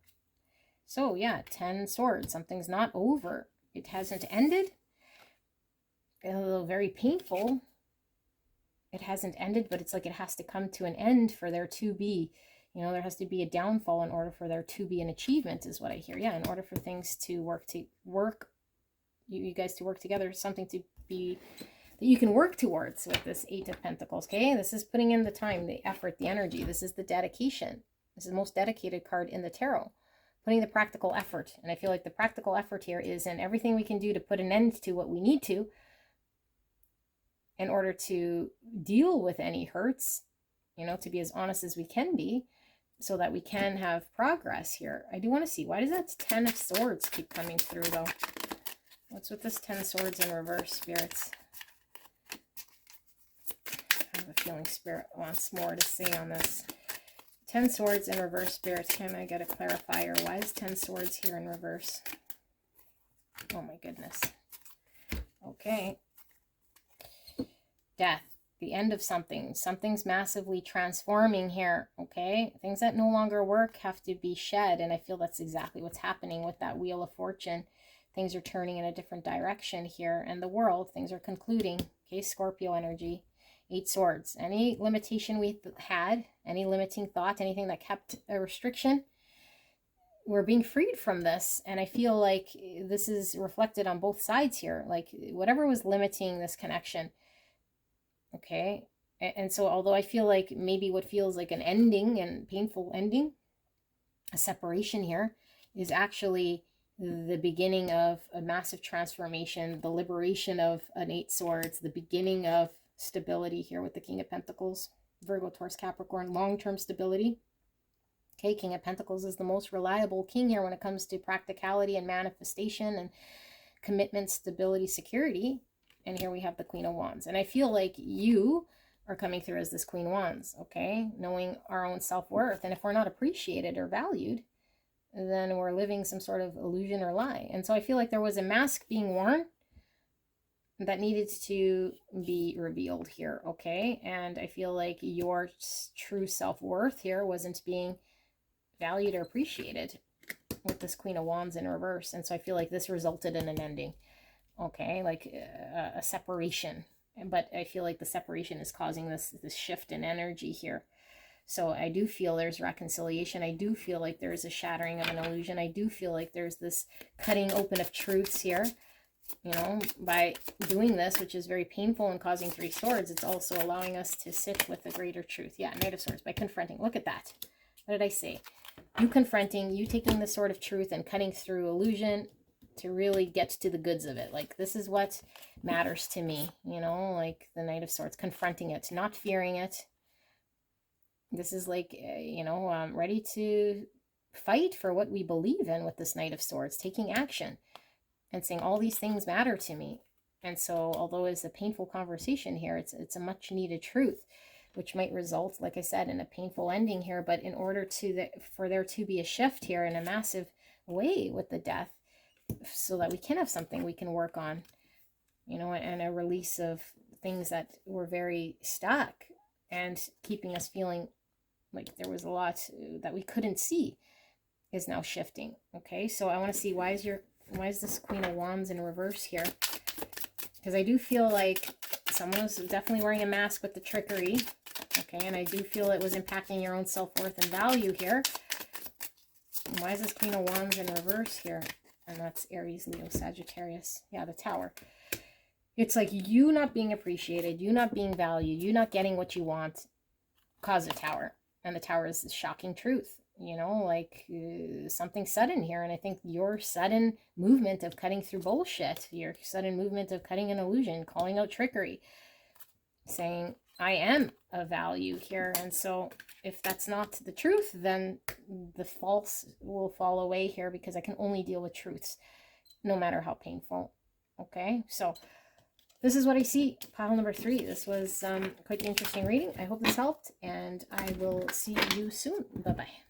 So yeah, 10 swords. Something's not over. It hasn't ended. A little very painful. It hasn't ended, but it's like it has to come to an end for there to be, you know, there has to be a downfall in order for there to be an achievement, is what I hear. Yeah, in order for things to work, you guys to work together, something to be that you can work towards with this 8 of Pentacles. Okay, this is putting in the time, the effort, the energy. This is the dedication. This is the most dedicated card in the tarot. Putting the practical effort. And I feel like the practical effort here is in everything we can do to put an end to what we need to in order to deal with any hurts, you know, to be as honest as we can be so that we can have progress here. I do want to see, why does that 10 of Swords keep coming through though? What's with this 10 Swords in reverse, Spirits? I have a feeling Spirit wants more to say on this. 10 Swords in reverse, Spirit. Can I get a clarifier? Why is 10 Swords here in reverse? Oh my goodness. Okay. Death. The end of something. Something's massively transforming here, okay? Things that no longer work have to be shed, and I feel that's exactly what's happening with that Wheel of Fortune. Things are turning in a different direction here, and the world, things are concluding. Okay, Scorpio energy. 8 Swords. Any limitation we had, any limiting thought, anything that kept a restriction, we're being freed from this. And I feel like this is reflected on both sides here. Like whatever was limiting this connection. Okay. And so although I feel like maybe what feels like an ending and painful ending, a separation here, is actually the beginning of a massive transformation, the liberation of an 8 Swords, the beginning of stability here with the King of Pentacles, Virgo, Taurus, Capricorn, long-term stability. Okay, King of Pentacles is the most reliable king here when it comes to practicality and manifestation and commitment, stability, security. And here we have the Queen of Wands. And I feel like you are coming through as this Queen of Wands, okay? Knowing our own self-worth. And if we're not appreciated or valued, then we're living some sort of illusion or lie. And so I feel like there was a mask being worn that needed to be revealed here, okay? And I feel like your true self-worth here wasn't being valued or appreciated with this Queen of Wands in reverse. And so I feel like this resulted in an ending, okay? Like a separation. But I feel like the separation is causing this shift in energy here. So I do feel there's reconciliation. I do feel like there's a shattering of an illusion. I do feel like there's this cutting open of truths here. You know, by doing this, which is very painful and causing 3 swords, it's also allowing us to sit with the greater truth. Yeah, Knight of Swords, by confronting. Look at that. What did I say? You confronting, you taking the sword of truth and cutting through illusion to really get to the goods of it. Like, this is what matters to me, you know, like the Knight of Swords, confronting it, not fearing it. This is like, you know, ready to fight for what we believe in with this Knight of Swords, taking action. And saying all these things matter to me. And so although it's a painful conversation here, it's a much needed truth, which might result, like I said, in a painful ending here. But in order for there to be a shift here and a massive away with the death so that we can have something we can work on, you know, and a release of things that were very stuck and keeping us feeling like there was a lot that we couldn't see is now shifting. Okay, so I want to see, why is this Queen of Wands in reverse here? Because I do feel like someone was definitely wearing a mask with the trickery. Okay, and I do feel it was impacting your own self-worth and value here. And why is this Queen of Wands in reverse here? And that's Aries, Leo, Sagittarius. Yeah, the Tower. It's like you not being appreciated, you not being valued, you not getting what you want caused a Tower. And the Tower is the shocking truth, you know, like something sudden here. And I think your sudden movement of cutting through bullshit, your sudden movement of cutting an illusion, calling out trickery, saying, I am of value here. And so if that's not the truth, then the false will fall away here, because I can only deal with truths, no matter how painful. Okay, so this is what I see. Pile number 3. This was quite the interesting reading. I hope this helped, and I will see you soon. Bye-bye.